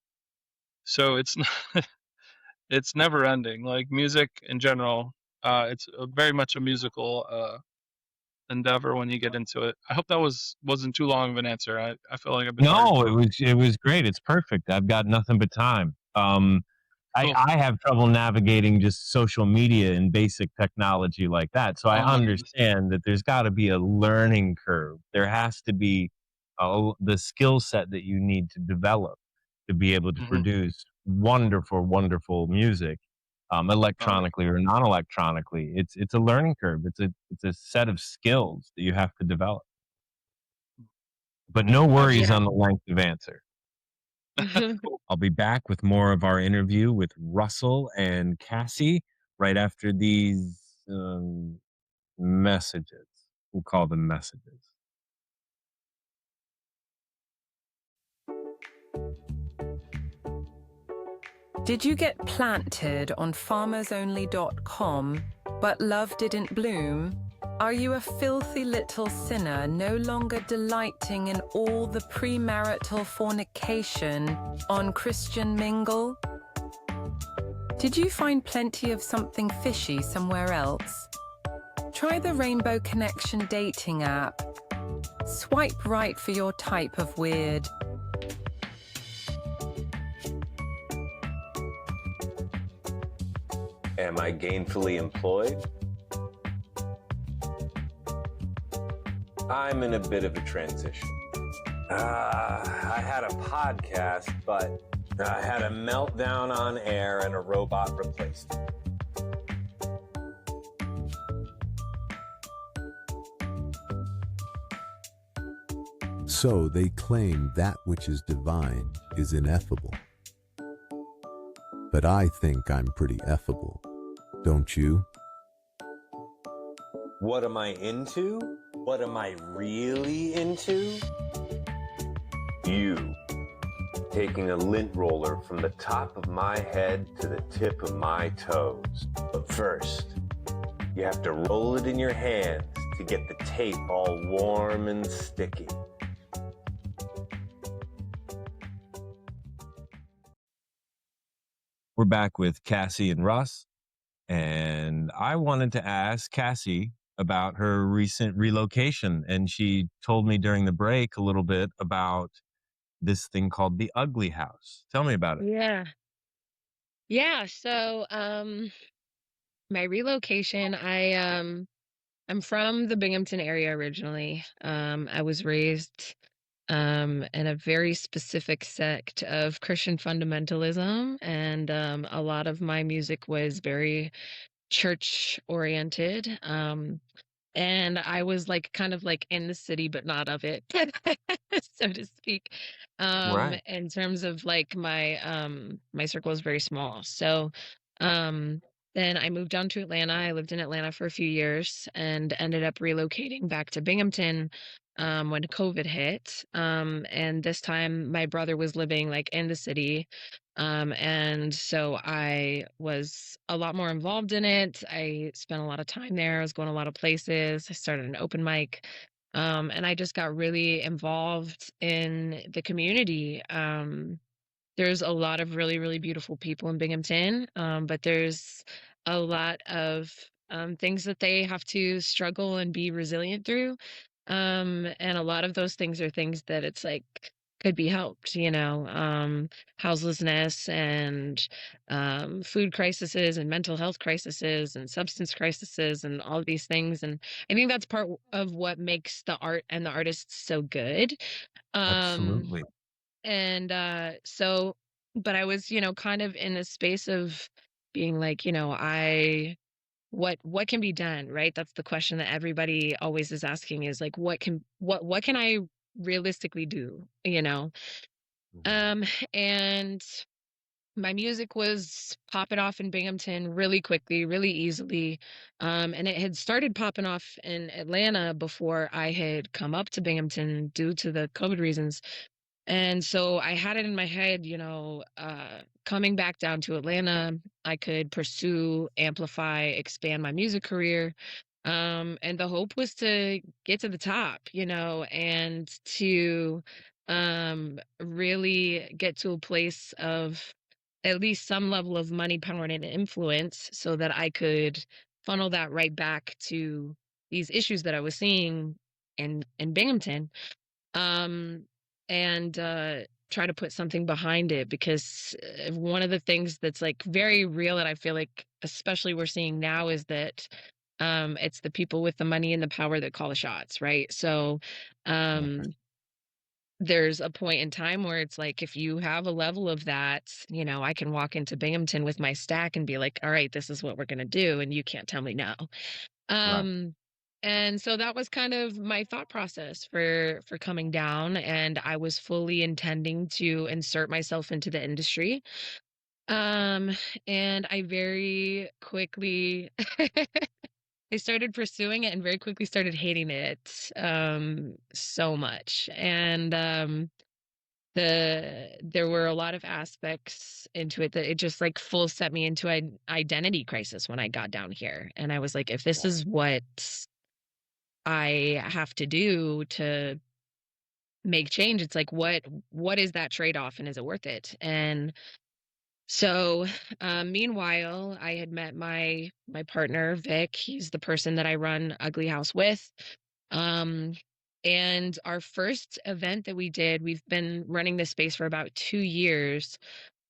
So it's never ending. Like music in general, it's very much a musical endeavor when you get into it. I hope that wasn't too long of an answer. I feel like I've been talking No, for it was great. It's perfect. I've got nothing but time. cool. I have trouble navigating just social media and basic technology like that. So I Oh my goodness. understand that there's got to be a learning curve. There has to be the skill set that you need to develop to be able to Hmm. produce wonderful, wonderful music, Oh yeah. electronically or non-electronically. It's a learning curve. It's a set of skills that you have to develop. But no worries Absolutely. Yeah. on the length of answer. Cool. I'll be back with more of our interview with Russell and Cassie right after these messages. We'll call them messages. Did you get planted on farmersonly.com, but love didn't bloom? Are you a filthy little sinner, no longer delighting in all the premarital fornication on Christian Mingle? Did you find plenty of something fishy somewhere else? Try the Rainbow Connection dating app. Swipe right for your type of weird. Am I gainfully employed? I'm in a bit of a transition. I had a podcast, but I had a meltdown on air and a robot replaced it. So they claim that which is divine is ineffable. But I think I'm pretty effable, don't you? What am I into? What am I really into? You. Taking a lint roller from the top of my head to the tip of my toes. But first, you have to roll it in your hands to get the tape all warm and sticky. We're back with Cassie and Russ, and I wanted to ask Cassie about her recent relocation, and she told me during the break a little bit about this thing called the Ugly House. Tell me about it. Yeah. Yeah. So, my relocation, I'm from the Binghamton area originally. I was raised in a very specific sect of Christian fundamentalism, and a lot of my music was very church oriented. And I was like kind of like in the city, but not of it, so to speak. Right. In terms of like my circle is very small. So um then I moved down to Atlanta. I lived in Atlanta for a few years and ended up relocating back to Binghamton when COVID hit. And this time my brother was living like in the city. And so I was a lot more involved in it. I spent a lot of time there. I was going a lot of places. I started an open mic. And I just got really involved in the community. There's a lot of really, really beautiful people in Binghamton, but there's a lot of things that they have to struggle and be resilient through. And a lot of those things are things that it's like could be helped, houselessness and food crises and mental health crises and substance crises and all of these things. And I think that's part of what makes the art and the artists so good. Um, Absolutely. and so but I was, kind of in this space of being like, I what can be done, right? That's the question that everybody always is asking is like what can I realistically do, Mhm. Um and my music was popping off in Binghamton really quickly, really easily. And it had started popping off in Atlanta before I had come up to Binghamton due to the COVID reasons. And so I had it in my head, coming back down to Atlanta, I could pursue, amplify, expand my music career. And the hope was to get to the top, and to really get to a place of at least some level of money, power, and influence so that I could funnel that right back to these issues that I was seeing in Binghamton, um, and try to put something behind it because one of the things that's like very real, and I feel like especially we're seeing now, is that it's the people with the money and the power that call the shots, right? So Mhm. um, there's a point in time where it's like if you have a level of that, I can walk into Binghamton with my stack and be like, all right, this is what we're going to do, and you can't tell me no. Right. um and so that was kind of my thought process for coming down, and I was fully intending to insert myself into the industry. um and I very quickly I started pursuing it and very quickly started hating it so much. And there were a lot of aspects into it that it just like full set me into an identity crisis when I got down here. And I was like, if this is what I have to do to make change, it's like what is that trade-off, and is it worth it? And so meanwhile, I had met my partner Vic. He's the person that I run Ugly House with. Um and our first event that we did, we've been running this space for about 2 years.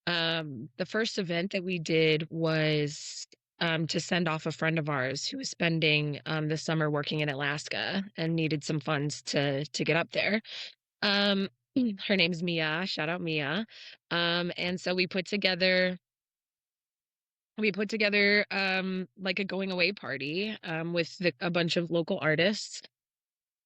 The first event that we did was to send off a friend of ours who was spending the summer working in Alaska and needed some funds to get up there. Um, her name's Mia. Shout out Mia. And so we put together like a going away party with a bunch of local artists,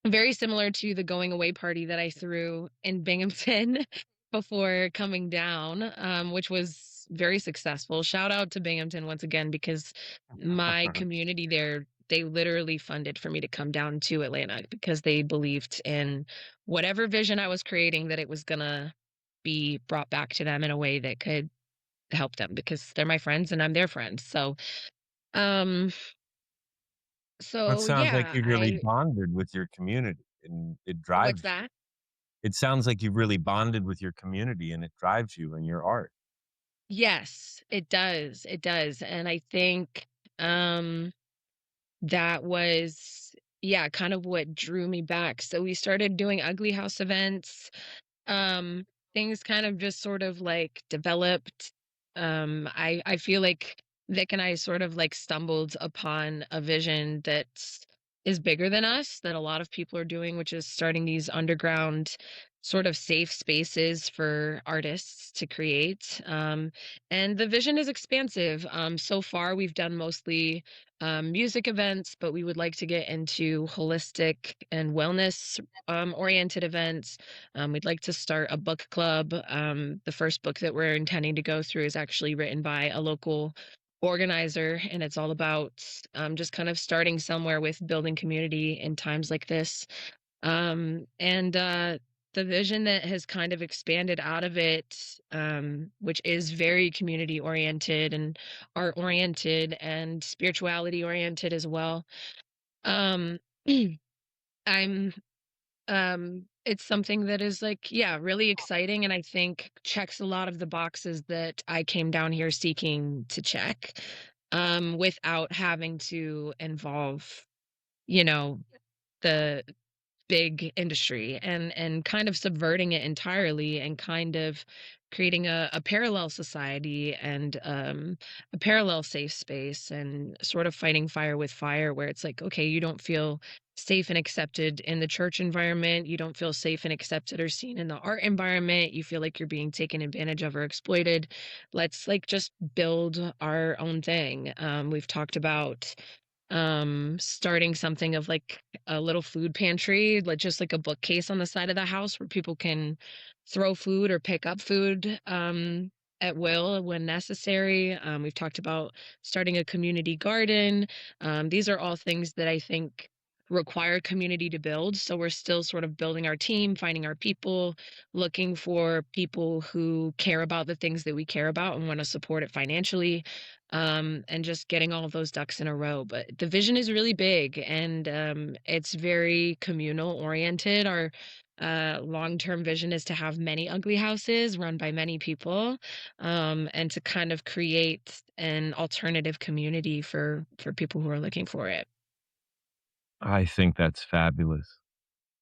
very similar to the going away party that I threw in Binghamton before coming down, which was very successful. Shout out to Binghamton once again, because my community there, they literally funded for me to come down to Atlanta because they believed in whatever vision I was creating, that it was gonna be brought back to them in a way that could help them, because they're my friends and I'm their friend. Um, That so sounds like yeah, you really I bonded with your community, and it what's drives you. that? It sounds like you've really bonded with your community, and it drives you in your art. Yes, it does. It does. And I think um that was, yeah, kind of what drew me back. So we started doing Ugly House events. um Things kind of just sort of like developed. I feel like Vic and I sort of like stumbled upon a vision that is bigger than us, that a lot of people are doing, which is starting these underground sort of safe spaces for artists to create. And the vision is expansive. So far we've done mostly music events, but we would like to get into holistic and wellness oriented events. We'd like to start a book club. The first book that we're intending to go through is actually written by a local organizer, and it's all about just kind of starting somewhere with building community in times like this. And The vision that has kind of expanded out of it, which is very community oriented and art oriented and spirituality oriented as well. Um, I'm it's something that is like, yeah, really exciting, and I think checks a lot of the boxes that I came down here seeking to check, without having to involve, you know, the big industry, and kind of subverting it entirely, and kind of creating a parallel society, and a parallel safe space, and sort of fighting fire with fire, where it's like, okay, you don't feel safe and accepted in the church environment, you don't feel safe and accepted or seen in the art environment, you feel like you're being taken advantage of or exploited. Let's like just build our own thing. We've talked about starting something of like a little food pantry, like just like a bookcase on the side of the house where people can throw food or pick up food at will when necessary. We've talked about starting a community garden. These are all things that I think require community to build. So we're still sort of building our team, finding our people, looking for people who care about the things that we care about and want to support it financially, and just getting all of those ducks in a row. But the vision is really big, and it's very communal oriented. Our long-term vision is to have many ugly houses run by many people, and to kind of create an alternative community for people who are looking for it. I think that's fabulous.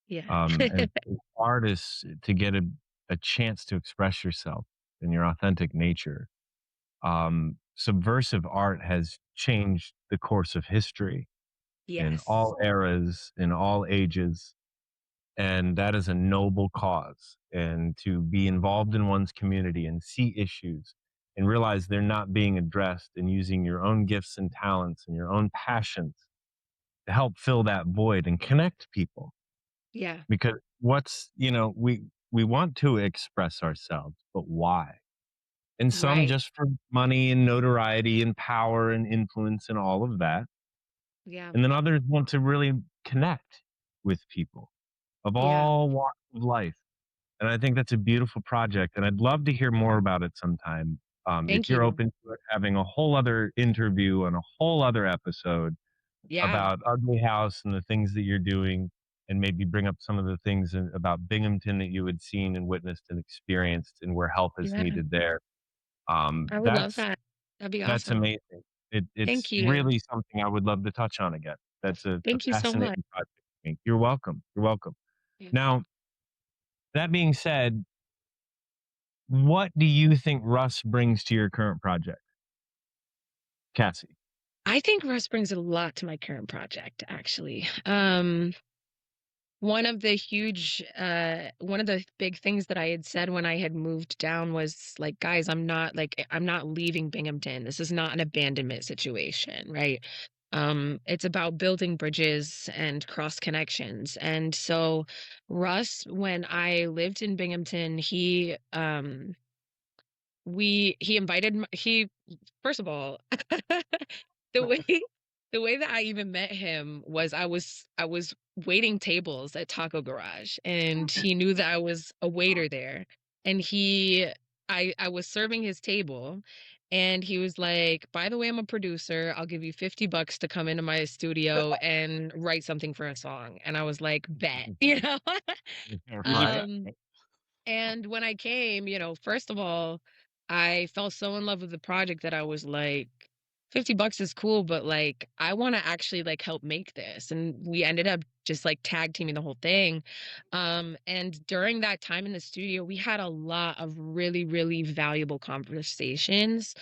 Yeah. As artists, to get a chance to express yourself in your authentic nature, subversive art has changed the course of history in Yes. all eras, in all ages, and that is a noble cause. And to be involved in one's community and see issues and realize they're not being addressed, and using your own gifts and talents and your own passions to help fill that void and connect people. Yeah. Because we want to express ourselves, but why? And some Right. just for money and notoriety and power and influence and all of that. Yeah. And then others want to really connect with people of Yeah. all walks of life. And I think that's a beautiful project. And I'd love to hear more about it sometime. If Thank you're you. open to it, having a whole other interview and a whole other episode Yeah. about Ugly House and the things that you're doing, and maybe bring up some of the things about Binghamton that you had seen and witnessed and experienced, and where help is Yeah. needed there. I would love That's that. That'd be that's awesome. amazing. It's Thank you. really something I would love to touch on again. That's a Thank you so much. fascinating project. You're welcome. You're welcome. Yeah. Now, that being said, what do you think Russ brings to your current project, Cassie? I think Russ brings a lot to my current project, actually. One of the big things that I had said when I had moved down was like, guys, I'm not leaving Binghamton. This is not an abandonment situation, right? It's about building bridges and cross connections. And so Russ, when I lived in Binghamton, he invited he first of all, the way the way that I even met him was I was waiting tables at Taco Garage, and he knew that I was a waiter there, and I was serving his table, and he was like, "By the way, I'm a producer. I'll give you $50 to come into my studio and write something for a song." And I was like, "Bet," you know? Here's a guy. Um and when I came, first of all, I fell so in love with the project that I was like, $50 is cool, but like I want to actually like help make this. And we ended up just like tag teaming the whole thing. And during that time in the studio, we had a lot of really, really valuable conversations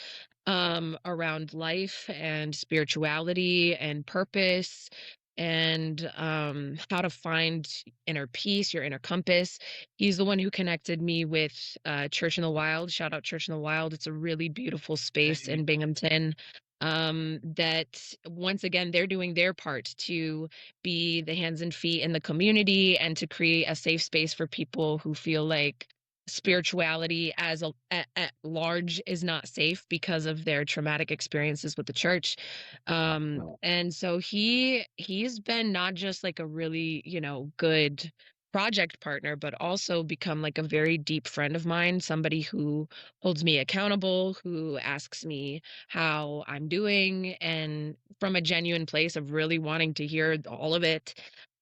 around life and spirituality and purpose and how to find inner peace, your inner compass. He's the one who connected me with Church in the Wild. Shout out Church in the Wild. It's a really beautiful space Hey, in Binghamton. That once again, they're doing their part to be the hands and feet in the community and to create a safe space for people who feel like spirituality at large is not safe because of their traumatic experiences with the church. And so he's been not just like a really, good project partner, but also become like a very deep friend of mine, somebody who holds me accountable, who asks me how I'm doing, and from a genuine place of really wanting to hear all of it.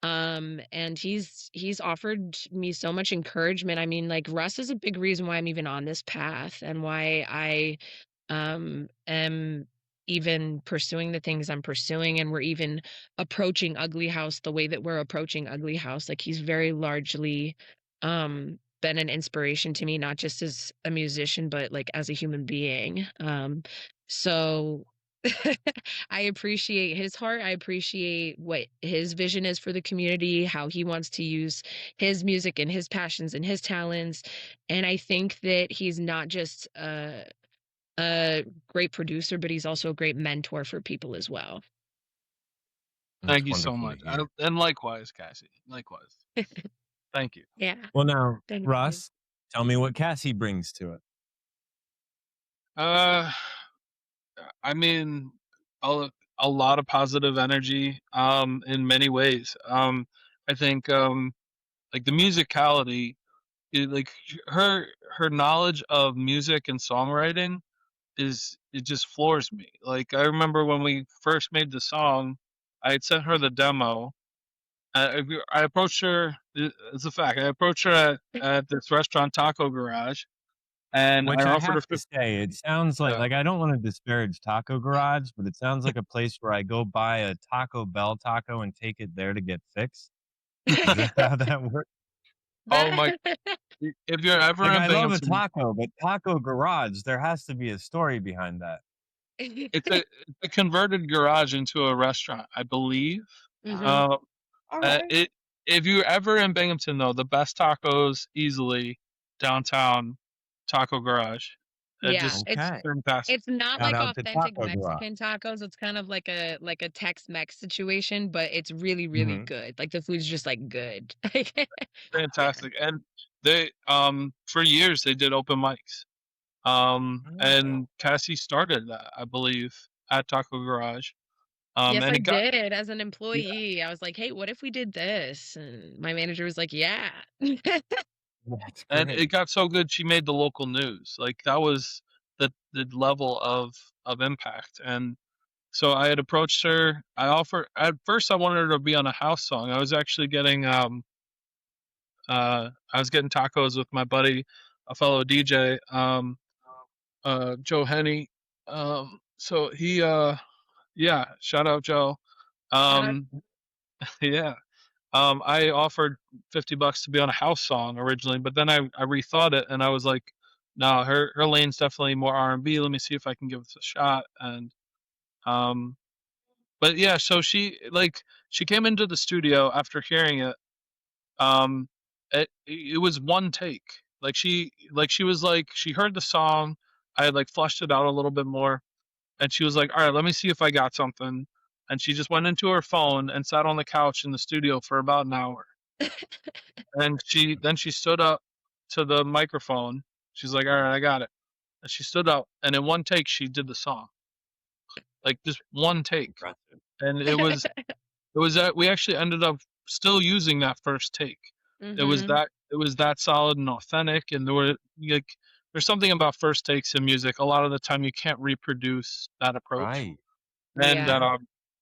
And he's offered me so much encouragement. I mean, like Russ is a big reason why I'm even on this path and why I am even pursuing the things I'm pursuing, and we're even approaching Ugly House the way that we're approaching Ugly House. Like he's very largely been an inspiration to me, not just as a musician, but like as a human being. So I appreciate his heart. I appreciate what his vision is for the community, how he wants to use his music and his passions and his talents. And I think that he's not just a great producer, but he's also a great mentor for people as well. That's thank you so wonderful to much. hear. And likewise, Cassie. Likewise. Thank you. Yeah, Well, now, thank you. Russ, tell me what Cassie brings to it. Uh, I mean, a, a lot of positive energy, in many ways. I think, like the musicality, like her knowledge of music and songwriting it just floors me. Like I remember when we first made the song, I had sent her the demo. I approached her. It's a fact. I approached her at this restaurant, Taco Garage, and I Which I offered her have to 50. say, it sounds Yeah. like I don't wanna disparage Taco Garage, but it sounds like a place where I go buy a Taco Bell taco and take it there to get fixed. Is that how that works? Oh my, That if you're ever Like, in I love a Binghamton, taco, but Taco Garage, there has to be a story behind that. it's a converted garage into a restaurant, I believe. Mhm. Uh, Alright. it if you're ever in Binghamton though, the best tacos easily downtown Taco Garage. Yeah, Just it's Okay. fantastic. it's not Shout like out to authentic Taco Garage. Mexican tacos, it's kind of like a Tex-Mex situation, but it's really, really Mhm. good. Like, the food's just, like, good. Yeah. Fantastic. And they for years they did open mics. Oh. And Cassie started that, I believe, at Taco Garage. Yes, And I it got did as an yeah, employee. I was like, "Hey, what if we did this?" And my manager was like, "Yeah." That's and great. it got so good she made the local news. Like that was the level of impact. And so I had approached her. At first I wanted her to be on a house song. I was getting tacos with my buddy, a fellow DJ, Joe Henny. So he yeah, shout out Joe. Shout out. Um yeah. I offered $50 to be on a house song originally, but then I rethought it and I was like, no, her lane's definitely more R&B. Let me see if I can give this a shot. And um, but yeah, so she came into the studio after hearing it. Um, it was one take. She was like she heard the song. I had like flushed it out a little bit more, and she was like, all right, let me see if I got something. And she just went into her phone and sat on the couch in the studio for about an hour. And she stood up to the microphone. She's like, "All right, I got it." And she stood up, and in one take, she did the song, like just one take. Impressive. And it was that we actually ended up still using that first take. Mhm. It was that solid and authentic. And there's something about first takes in music. A lot of the time, you can't reproduce that approach. Right. And Yeah.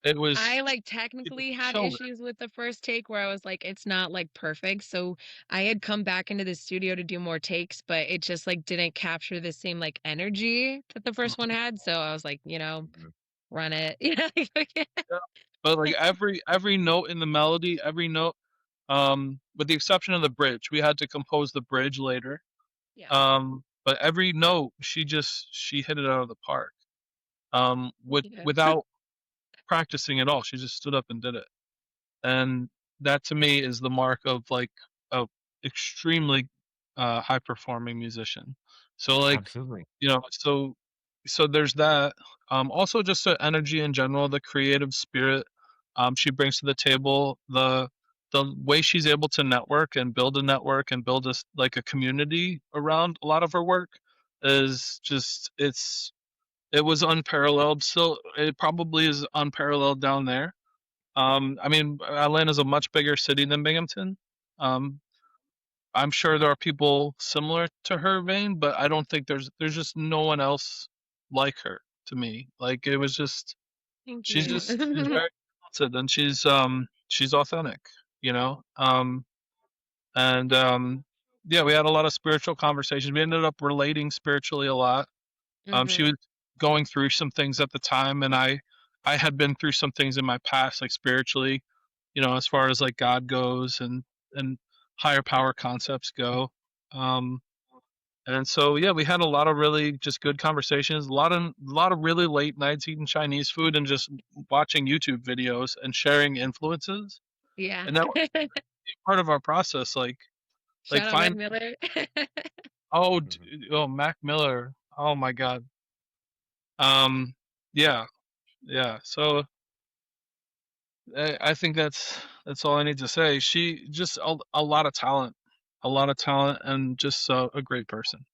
it was I, like, it technically had killed it. issues with the first take where I was like, it's not, like, perfect, so I had come back into the studio to do more takes, but it just, like, didn't capture the same, like, energy that the first one had, so I was like, Mhm. "Run it." You know? Yeah. But like every note in the melody, every note, with the exception of the bridge, we had to compose the bridge later. Yeah. But every note, she hit it out of the park. Yeah. Without practicing at all, she just stood up and did it. And that to me is the mark of like a extremely high performing musician. So like Absolutely. so there's that. Also just the energy in general, the creative spirit she brings to the table, the way she's able to network and build a network and build like a community around a lot of her work is just it was unparalleled. Still, it probably is unparalleled down there. I mean, Atlanta's a much bigger city than Binghamton. Um, I'm sure there are people similar to her vein, but I don't think there's just no one else like her to me. Like it was just Thank you. she's very talented and she's authentic, you know. And yeah, we had a lot of spiritual conversations. We ended up relating spiritually a lot. She Mhm. was going through some things at the time, and I had been through some things in my past, like spiritually, as far as like God goes and higher power concepts go. Um, and so yeah, we had a lot of really just good conversations, a lot of really late nights eating Chinese food and just watching YouTube videos and sharing influences. Yeah. And that was part of our process, like Shout out Mac find Miller. Mhm. oh Mac Miller, oh my God, um, yeah, yeah. So I think that's all I need to say. She just a lot of talent, and just a great person.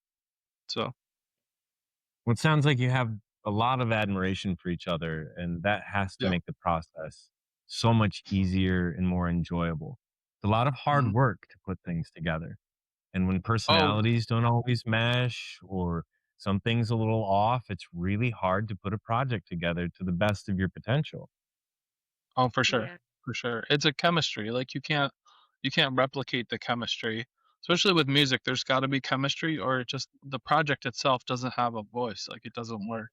So Well, it sounds like you have a lot of admiration for each other, and that has to yeah. make the process so much easier and more enjoyable. It's a lot of hard Mhm. work to put things together. And when Oh, personalities don't always mesh or something's a little off, it's really hard to put a project together to the best of your potential. oh, for sure, Yeah. for sure. It's a chemistry. Like you can't replicate the chemistry. Especially with music, there's got to be chemistry, or it just the project itself doesn't have a voice. Like it doesn't work.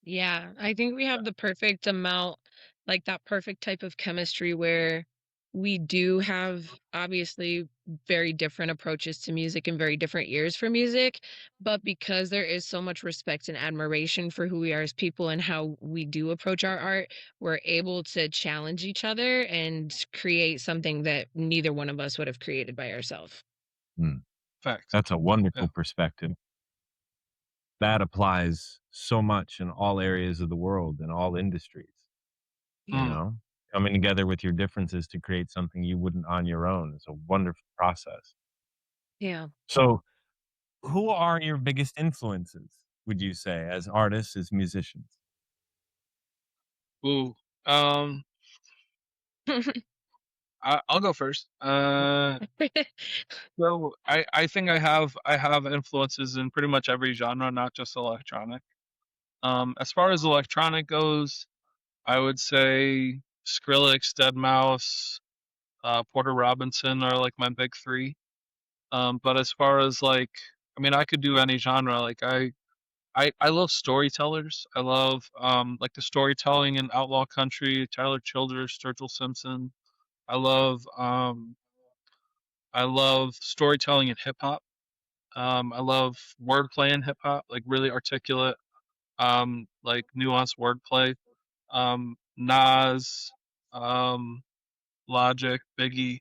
Yeah, I think we have the perfect amount, like that perfect type of chemistry where we do have obviously very different approaches to music and very different ears for music, but because there is so much respect and admiration for who we are as people and how we do approach our art, we're able to challenge each other and create something that neither one of us would have created by ourselves. Mm, Facts. that's a Yeah. wonderful perspective. That applies so much in all areas of the world, in all industries, you Yeah. Mm. know? Coming together with your differences to create something you wouldn't on your own is a wonderful process. Yeah. So, who are your biggest influences, would you say, as artists, as musicians? Ooh. Um. I'll go first. So I think I have influences in pretty much every genre, not just electronic. As far as electronic goes, I would say Skrillex, Deadmau5, Porter Robinson are like my big three. But as far as like, I mean, I could do any genre. Like I love storytellers. I love like the storytelling in Outlaw Country, Tyler Childers, Sturgill Simpson. I love um I love storytelling in hip hop. I love wordplay in hip hop, like really articulate, like nuanced wordplay. Nas, um, Logic, Biggie.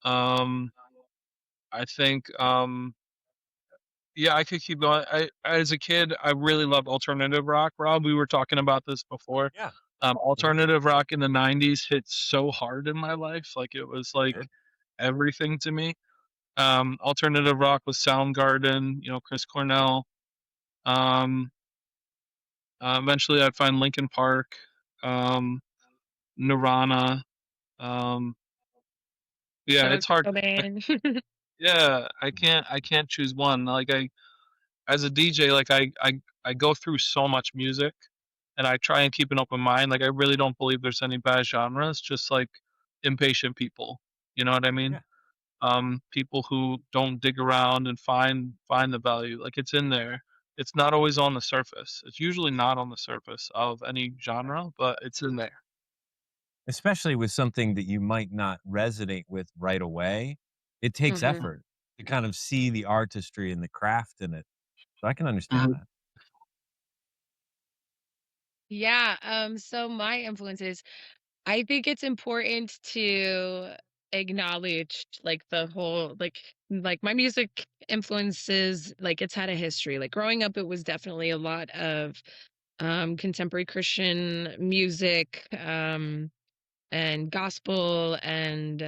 Um, I think, yeah, I could keep going. As a kid, I really loved alternative rock. Rob, we were talking about this before. Yeah. Mhm. Alternative rock in the '90s hit so hard in my life, like it was It like did. everything to me. Alternative rock was Soundgarden, Chris Cornell. Um, Eventually, I'd find Linkin Park, um, Nirvana. Um, yeah, Shout it's out to hard. I, Cobain. yeah, I can't choose one. Like as a DJ, like I go through so much music, and I try and keep an open mind. Like I really don't believe there's any bad genres. Just like impatient people. You know what I mean? Yeah. People who don't dig around and find the value. Like it's in there. It's not always on the surface. It's usually not on the surface of any genre, but it's in there. Especially with something that you might not resonate with right away, it takes Mhm. effort to kind of see the artistry and the craft in it. So I can understand Mhm. that. Yeah, so my influences, I think it's important to acknowledge like the whole like my music influences, like it's had a history. Like growing up it was definitely a lot of contemporary Christian music, and gospel, and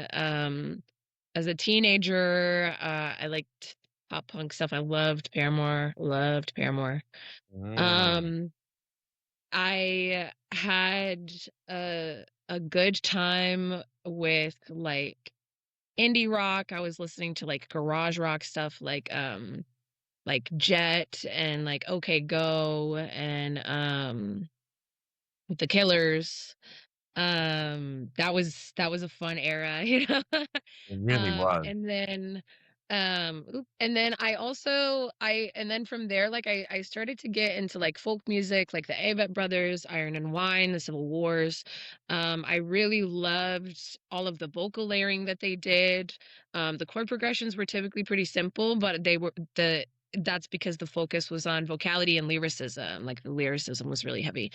as a teenager, I liked pop punk stuff. I loved Paramore, loved Paramore. Mm. Um I had a good time with like indie rock. I was listening to like garage rock stuff like Jet and like OK Go and The Killers. That was a fun era, you know. It really was. And then and then and then from there, like I started to get into like folk music, like the Avett Brothers, Iron and Wine, the Civil Wars. I really loved all of the vocal layering that they did. The chord progressions were typically pretty simple, but that's because the focus was on vocality and lyricism. Like the lyricism was really heavy.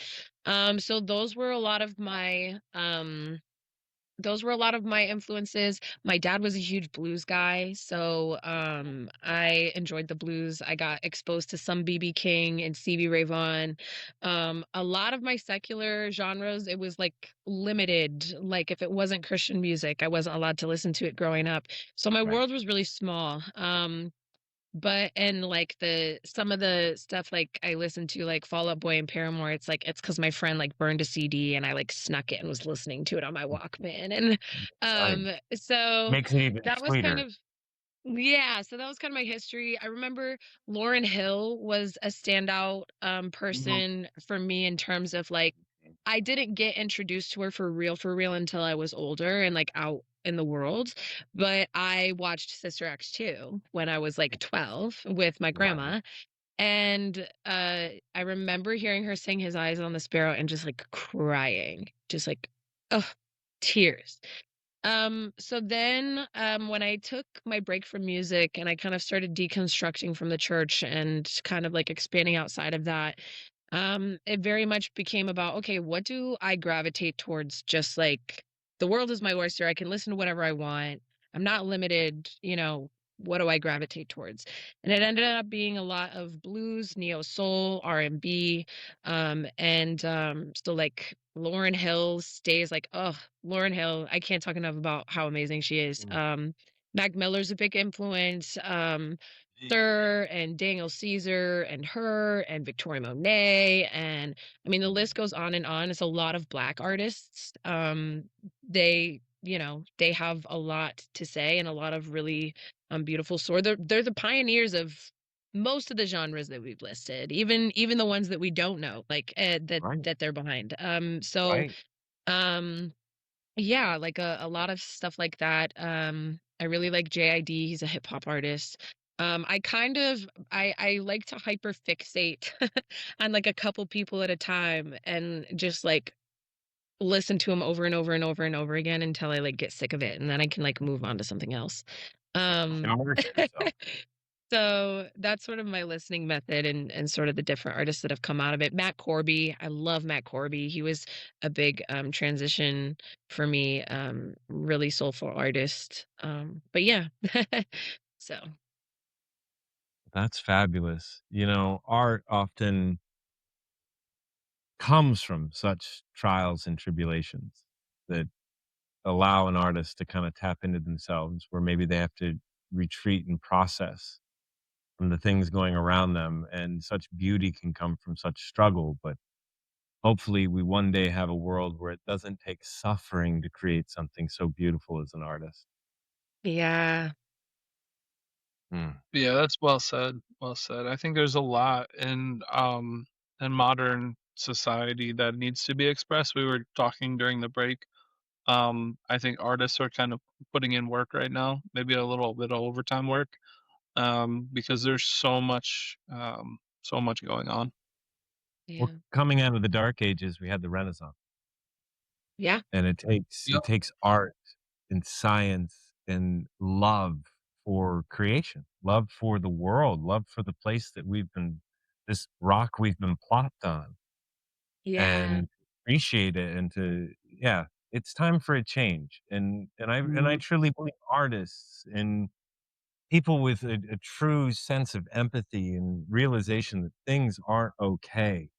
So those were a lot of my influences. My dad was a huge blues guy, so I enjoyed the blues. I got exposed to some BB King and Stevie Ray Vaughan. A lot of my secular genres, it was like limited. Like if it wasn't Christian music, I wasn't allowed to listen to it growing up. So my Right. world was really small. But and like the some of the stuff like I listened to like Fall Out Boy and Paramore, it's like it's because my friend like burned a CD and I like snuck it and was listening to it on my Walkman. And Right. so Makes it even that was kind sweeter. of yeah, so that was kind of my history. I remember Lauren Hill was a standout Mhm. person for me in terms of like I didn't get introduced to her for real until I was older and like out in the world, but I watched Sister Act 2 when I was like 12 with my Right. grandma, and I remember hearing her sing His Eyes on the Sparrow and just like crying, just like, oh, tears. So then, when I took my break from music and I kind of started deconstructing from the church and kind of like expanding outside of that, it very much became about, okay, what do I gravitate towards? Just like the world is my oyster. I can listen to whatever I want. I'm not limited, what do I gravitate towards? And it ended up being a lot of blues, neo soul, R&B, so like Lauren Hill stays like, oh, Lauren Hill, I can't talk enough about how amazing she is. Mm. Mac Miller's a big influence. Sir and Daniel Caesar and her and Victoria Monet, and I mean the list goes on and on. It's a lot of Black artists. They have a lot to say and a lot of really beautiful story. They're the pioneers of most of the genres that we've listed, even the ones that we don't know, like that Right. that they're behind. So Right. um yeah, like a lot of stuff like that. I really like JID. He's a hip hop artist. I kind of I like to hyper fixate on like a couple people at a time and just like listen to them over and over and over and over again until I like get sick of it, and then I can like move on to something else. Um Immerse yourself. So that's sort of my listening method and sort of the different artists that have come out of it. Matt Corby, I love Matt Corby. He was a big transition for me, really soulful artist. But yeah. So That's fabulous. Art often comes from such trials and tribulations that allow an artist to kind of tap into themselves where maybe they have to retreat and process from the things going around them, and such beauty can come from such struggle. But hopefully we one day have a world where it doesn't take suffering to create something so beautiful as an artist. yeah. Mm. Yeah, that's well said. Well said. I think there's a lot in modern society that needs to be expressed. We were talking during the break. I think artists are kind of putting in work right now, maybe a little bit of overtime work, because there's so much going on. Yeah. Well, coming out of the dark ages, we had the Renaissance, Yeah. and it takes art and science and love for creation, love for the world, love for the place that this rock we've been plopped on, Yeah. and appreciate it, and yeah, it's time for a change. And I truly believe artists and people with a true sense of empathy and realization that things aren't okay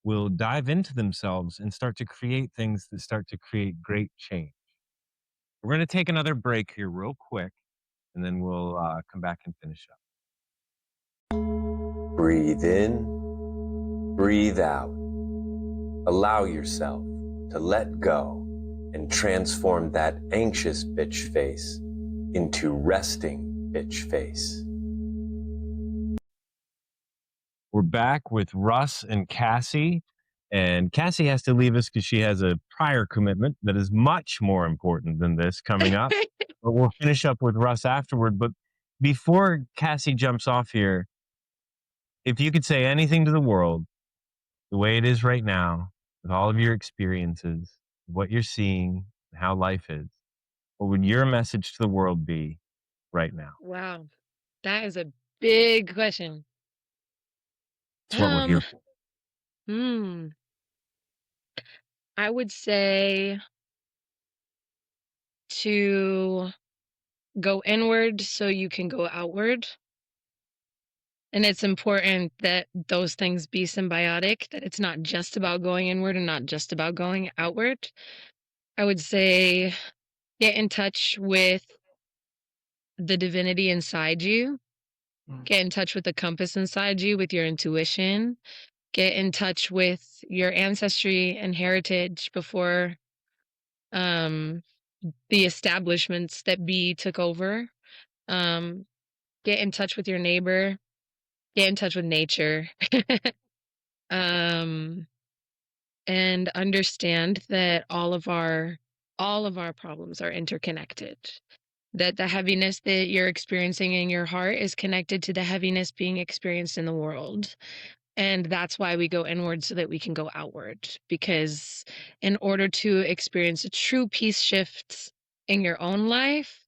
will dive into themselves and start to create things that start to create great change. We're going to take another break here real quick, and then we'll come back and finish up. Breathe in, breathe out. Allow yourself to let go and transform that anxious bitch face into resting bitch face. We're back with Russ and Cassie. And Cassie has to leave us because she has a prior commitment that is much more important than this coming up. But we'll finish up with Russ afterward. But before Cassie jumps off here, if you could say anything to the world the way it is right now, with all of your experiences, what you're seeing, how life is, what would your message to the world be right now? Wow. That is a big question. It's what we're here Um, for. hmm. I would say to go inward so you can go outward. And it's important that those things be symbiotic, that it's not just about going inward and not just about going outward. I would say get in touch with the divinity inside you, Mm. get in touch with the compass inside you, with your intuition, get in touch with your ancestry and heritage before um, the establishments that be took over. Um, get in touch with your neighbor, get in touch with nature. um, and understand that all of our problems are interconnected. That the heaviness that you're experiencing in your heart is connected to the heaviness being experienced in the world. And that's why we go inward, so that we can go outward. Because in order to experience a true peace shift in your own life,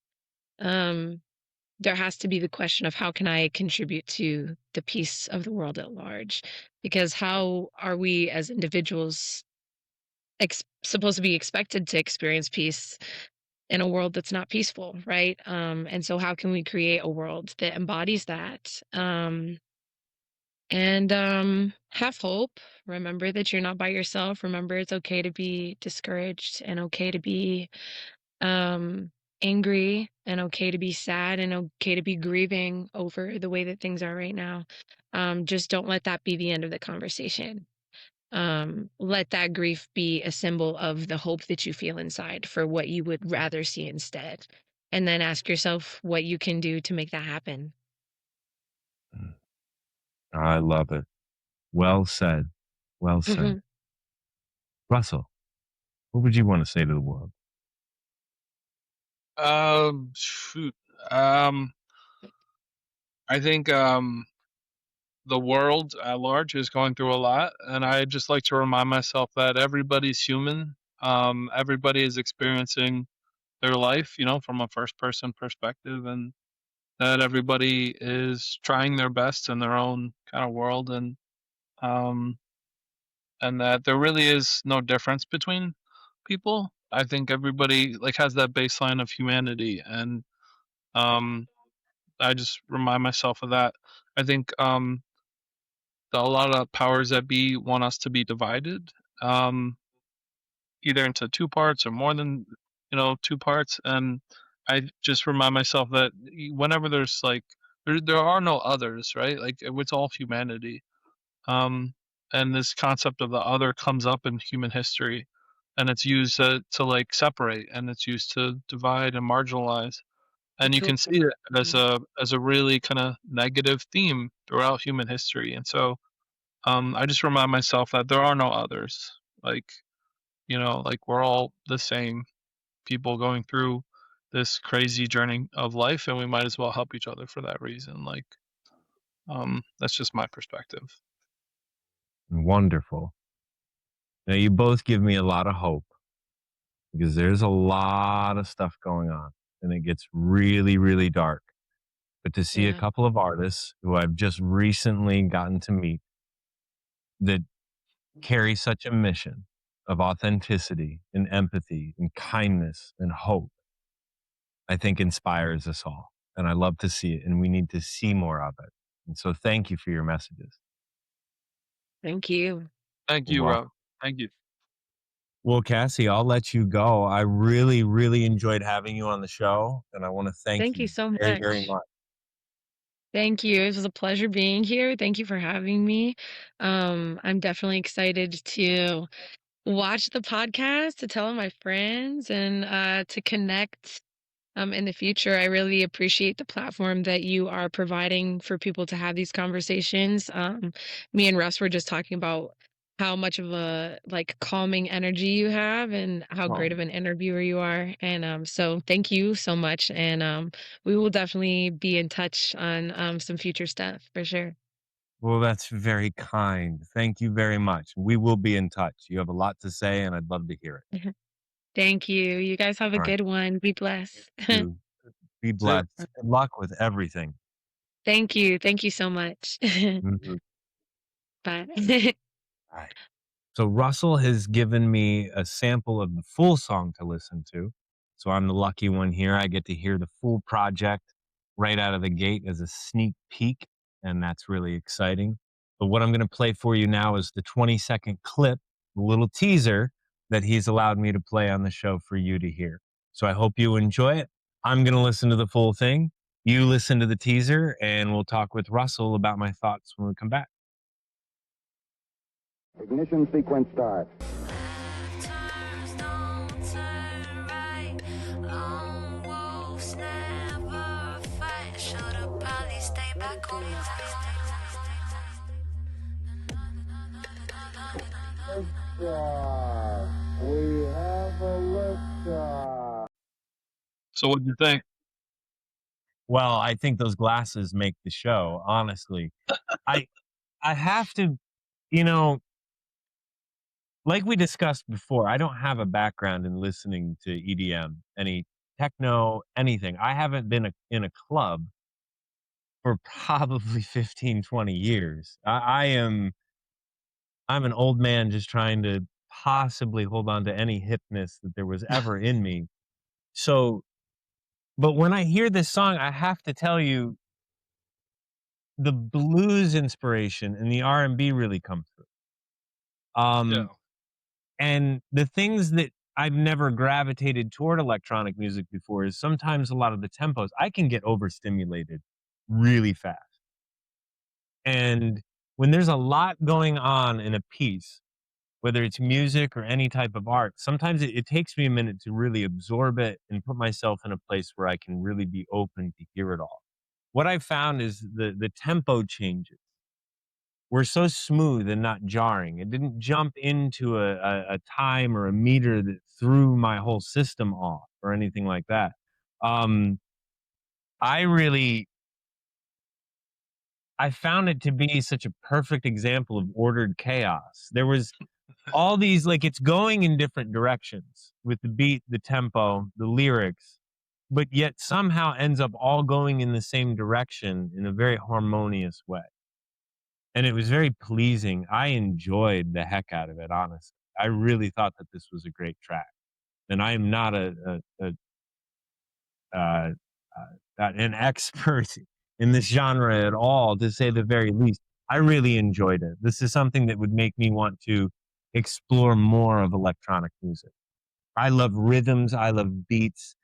there has to be the question of, how can I contribute to the peace of the world at large? Because how are we as individuals supposed to be expected to experience peace in a world that's not peaceful, right? And so how can we create a world that embodies that? And have hope. Remember that you're not by yourself. Remember it's okay to be discouraged, and okay to be um angry, and okay to be sad, and okay to be grieving over the way that things are right now. Just don't let that be the end of the conversation. Let that grief be a symbol of the hope that you feel inside for what you would rather see instead. And then ask yourself what you can do to make that happen. I love it. Well said. Well said. Russell, what would you want to say to the world? Shoot. I think the world at large is going through a lot, and I just like to remind myself that everybody's human. Everybody is experiencing their life, from a first person perspective, and that everybody is trying their best in their own kind of world, um, and that there really is no difference between people. I think everybody has that baseline of humanity, and um, I just remind myself of that. I think a lot of powers that be want us to be divided, um, either into two parts or more than two parts. And I just remind myself that whenever there's there are no others, right? It's all humanity. Um, and this concept of the other comes up in human history, and it's used to separate, and it's used to divide and marginalize. And you can see it as a really kind of negative theme throughout human history. And so I just remind myself that there are no others. We're all the same people going through this crazy journey of life, and we might as well help each other for that reason. That's just my perspective. Wonderful. Now, you both give me a lot of hope, because there's a lot of stuff going on, and it gets really, really dark. But to see a Yeah. couple of artists who I've just recently gotten to meet that carry such a mission of authenticity and empathy and kindness and hope, I think inspires us all. And I love to see it, and we need to see more of it. And so thank you for your messages. Thank you. Thank you, Well, Rob. Thank you. well, Cassie, I'll let you go. I really, really enjoyed having you on the show, and I want to thank Thank you you so very, very much. much. Thank you. It was a pleasure being here. Thank you for having me. I'm definitely excited to watch the podcast, to tell my friends, and to connect in the future. I really appreciate the platform that you are providing for people to have these conversations. Me and Russ were just talking about how much of a calming energy you have, and how great Oh, of an interviewer you are. And so thank you so much. And we will definitely be in touch on some future stuff for sure. well, that's very kind. Thank you very much. We will be in touch. You have a lot to say, and I'd love to hear it. Thank you. You guys have a All right. good one. Be blessed. You be So, blessed. Good luck with everything. Thank you. Thank you so much. Mhm. Bye. All right. So Russell has given me a sample of the full song to listen to. So I'm the lucky one here. I get to hear the full project right out of the gate as a sneak peek, and that's really exciting. But what I'm going to play for you now is the 20-second clip, the little teaser that he's allowed me to play on the show for you to hear. So I hope you enjoy it. I'm going to listen to the full thing. You listen to the teaser, and we'll talk with Russell about my thoughts when we come back. Ignition sequence start. We have a liftoff. So what do you think? Well, I think those glasses make the show, honestly. I I have to, you know, like we discussed before, I don't have a background in listening to EDM, any techno, anything. I haven't been in a club for probably 15, 20 years. I'm an old man just trying to possibly hold on to any hipness that there was ever in me. So, but when I hear this song, I have to tell you the blues inspiration and the R&B really come through. Yeah. Um, and the things that I've never gravitated toward electronic music before is sometimes a lot of the tempos I can get overstimulated really fast. And when there's a lot going on in a piece, whether it's music or any type of art, sometimes it takes me a minute to really absorb it and put myself in a place where I can really be open to hear it all. What I found is the tempo changes were so smooth and not jarring. It didn't jump into a time or a meter that threw my whole system off or anything like that. Um, I really I found it to be such a perfect example of ordered chaos. There was all these like it's going in different directions with the beat, the tempo, the lyrics, but yet somehow ends up all going in the same direction in a very harmonious way. And it was very pleasing. I enjoyed the heck out of it, honestly. I really thought that this was a great track. And I am not uh, an expert in this genre at all, to say the very least. I really enjoyed it. This is something that would make me want to explore more of electronic music. I love rhythms. I love beats.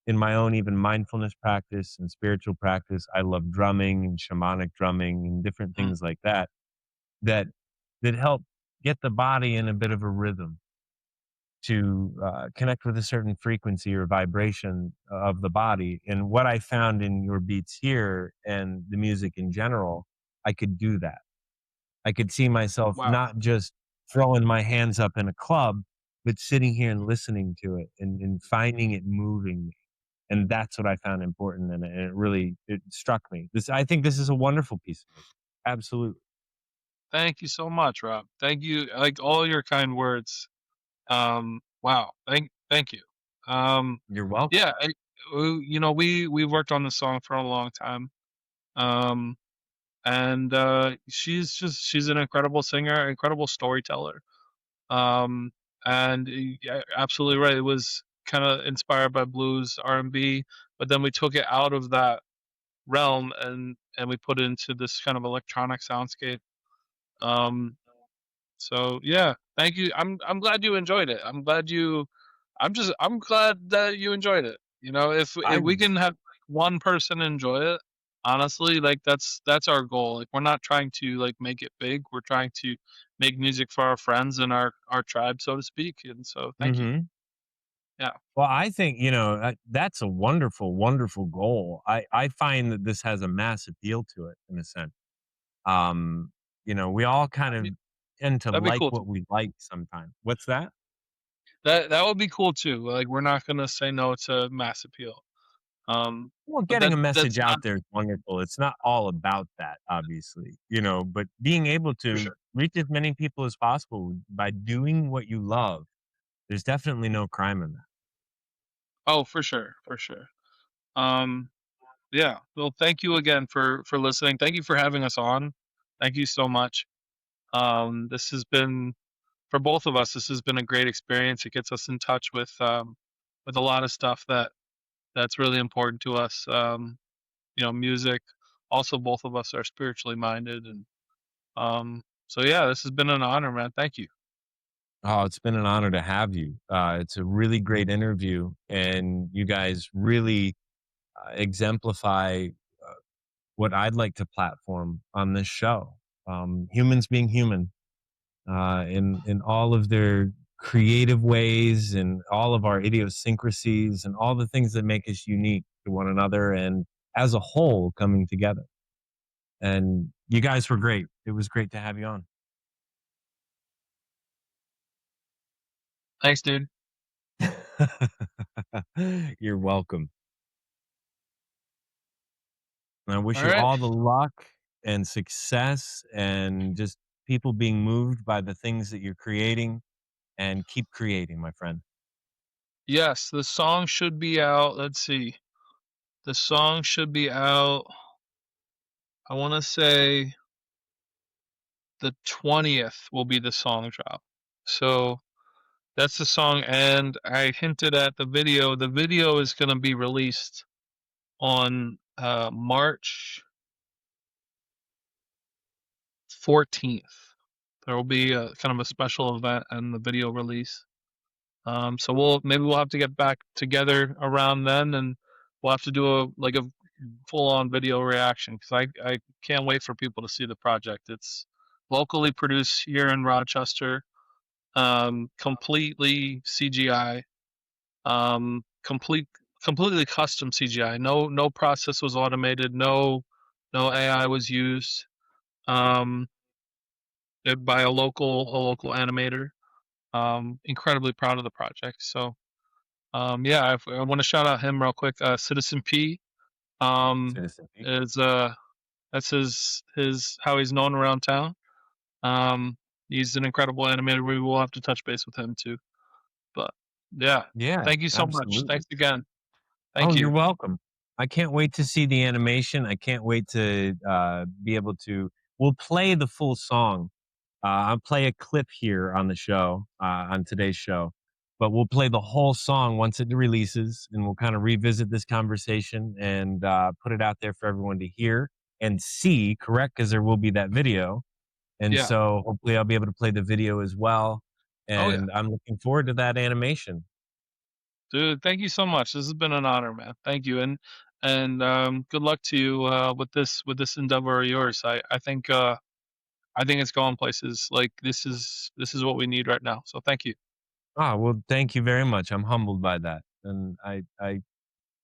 In my own even mindfulness practice and spiritual practice, I love drumming and shamanic drumming and different Mm. things like that. That that help get the body in a bit of a rhythm to connect with a certain frequency or vibration of the body. And what I found in your beats here and the music in general, I could do that. I could see myself Wow. not just throwing my hands up in a club, but sitting here and listening to it and finding it moving me. And that's what I found important, and it really it struck me. I think this is a wonderful piece of music. Absolutely, Thank you so much, Rob. Thank you. Like all your kind words. Wow. Thank you. Um, you're welcome. yeah, we've worked on this song for a long time. Um, and she's an incredible singer, incredible storyteller. Um, and yeah, absolutely right. It was kind of inspired by blues, R&B, but then we took it out of that realm and we put it into this kind of electronic soundscape. Um, so yeah, thank you. I'm glad you enjoyed it. I'm glad that you enjoyed it. You know, if I we can have like, one person enjoy it, honestly, like that's our goal. Like we're not trying to like make it big. We're trying to make music for our friends and our tribe, so to speak. And so thank you. hmm Yeah. Well, I think that's a wonderful, wonderful goal. I find that this has a mass appeal to it in a sense. Um, we all kind That'd of be, tend to that'd be like cool too. what we like sometimes. What's that? That would be cool too. Like we're not gonna say no to mass appeal. Well, But getting a that's message not out there is wonderful. It's not all about that, obviously, but being able for to sure. reach as many people as possible by doing what you love, there's definitely no crime in that. Oh, for sure, for sure. Um, yeah. Well, thank you again for listening. Thank you for having us on. Thank you so much. This has been for both of us. This has been a great experience. It gets us in touch with a lot of stuff that's really important to us. Music. Also, both of us are spiritually minded, and so yeah, this has been an honor, man. Thank you. Oh, it's been an honor to have you. It's a really great interview, and you guys really exemplify what I'd like to platform on this show. Humans being human, in all of their creative ways and all of our idiosyncrasies and all the things that make us unique to one another and as a whole coming together. And you guys were great. It was great to have you on. Thanks, dude. You're welcome. And I wish All you right. all the luck and success and just people being moved by the things that you're creating, and keep creating, my friend. Yes, the song should be out. Let's see. The song should be out, I want to say the 20th will be the song drop. So that's the song. And I hinted at the video. The video is going to be released on March 14th. There will be a kind of a special event and the video release. So we'll have to get back together around then, and we'll have to do a full on video reaction, because I can't wait for people to see the project. It's locally produced here in Rochester, completely CGI, completely custom CGI. No process was automated. No AI was used. Um, by a local animator. Incredibly proud of the project. So yeah, I want to shout out him real quick. Citizen P Citizen P. is that's his how he's known around town. Um, he's an incredible animator. We will have to touch base with him too. But yeah, Yeah, thank you so much. absolutely. Thanks again. Oh, Thank you're you. welcome. I can't wait to see the animation. I can't wait to be able to. We'll play the full song. I'll play a clip here on the show, on today's show, but we'll play the whole song once it releases, and we'll kind of revisit this conversation and put it out there for everyone to hear and see. Correct, because there will be that video, and Yeah. so hopefully I'll be able to play the video as well. Oh yeah, And I'm looking forward to that animation. dude. Thank you so much. This has been an honor, man. Thank you, and good luck to you with this endeavor of yours. I think it's going places. Like this is what we need right now. So thank you. Ah, well, thank you very much. I'm humbled by that. And I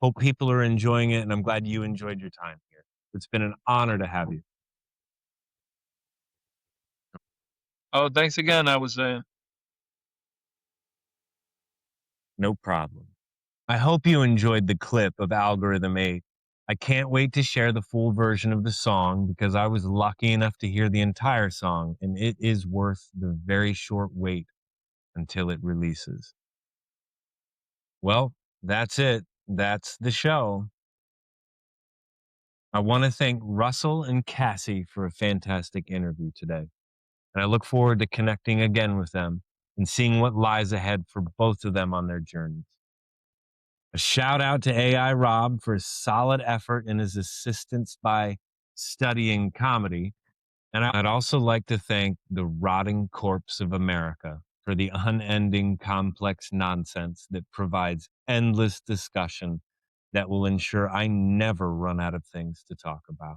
hope people are enjoying it. And I'm glad you enjoyed your time here. It's been an honor to have you. Oh, thanks again. I was saying. No problem. I hope you enjoyed the clip of Algorithm 8. I can't wait to share the full version of the song because I was lucky enough to hear the entire song, and it is worth the very short wait until it releases. Well, that's it. That's the show. I want to thank Russell and Cassie for a fantastic interview today. And I look forward to connecting again with them and seeing what lies ahead for both of them on their journeys. A shout out to AI Rob for his solid effort and his assistance by studying comedy. And I'd also like to thank the rotting corpse of America for the unending complex nonsense that provides endless discussion that will ensure I never run out of things to talk about.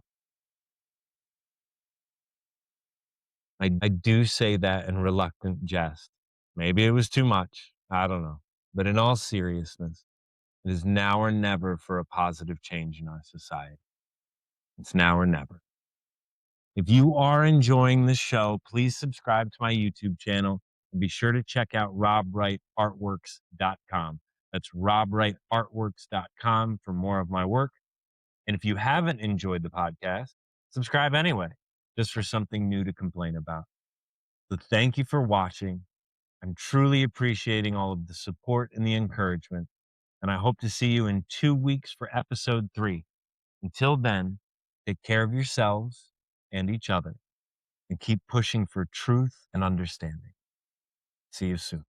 I do say that in reluctant jest. Maybe it was too much. I don't know. But in all seriousness, it is now or never for a positive change in our society. It's now or never. If you are enjoying the show, please subscribe to my YouTube channel and be sure to check out robwrightartworks.com. That's robwrightartworks.com for more of my work. And if you haven't enjoyed the podcast, subscribe anyway, just for something new to complain about. So thank you for watching. I'm truly appreciating all of the support and the encouragement. And I hope to see you in 2 weeks for episode 3. Until then, take care of yourselves and each other and keep pushing for truth and understanding. See you soon.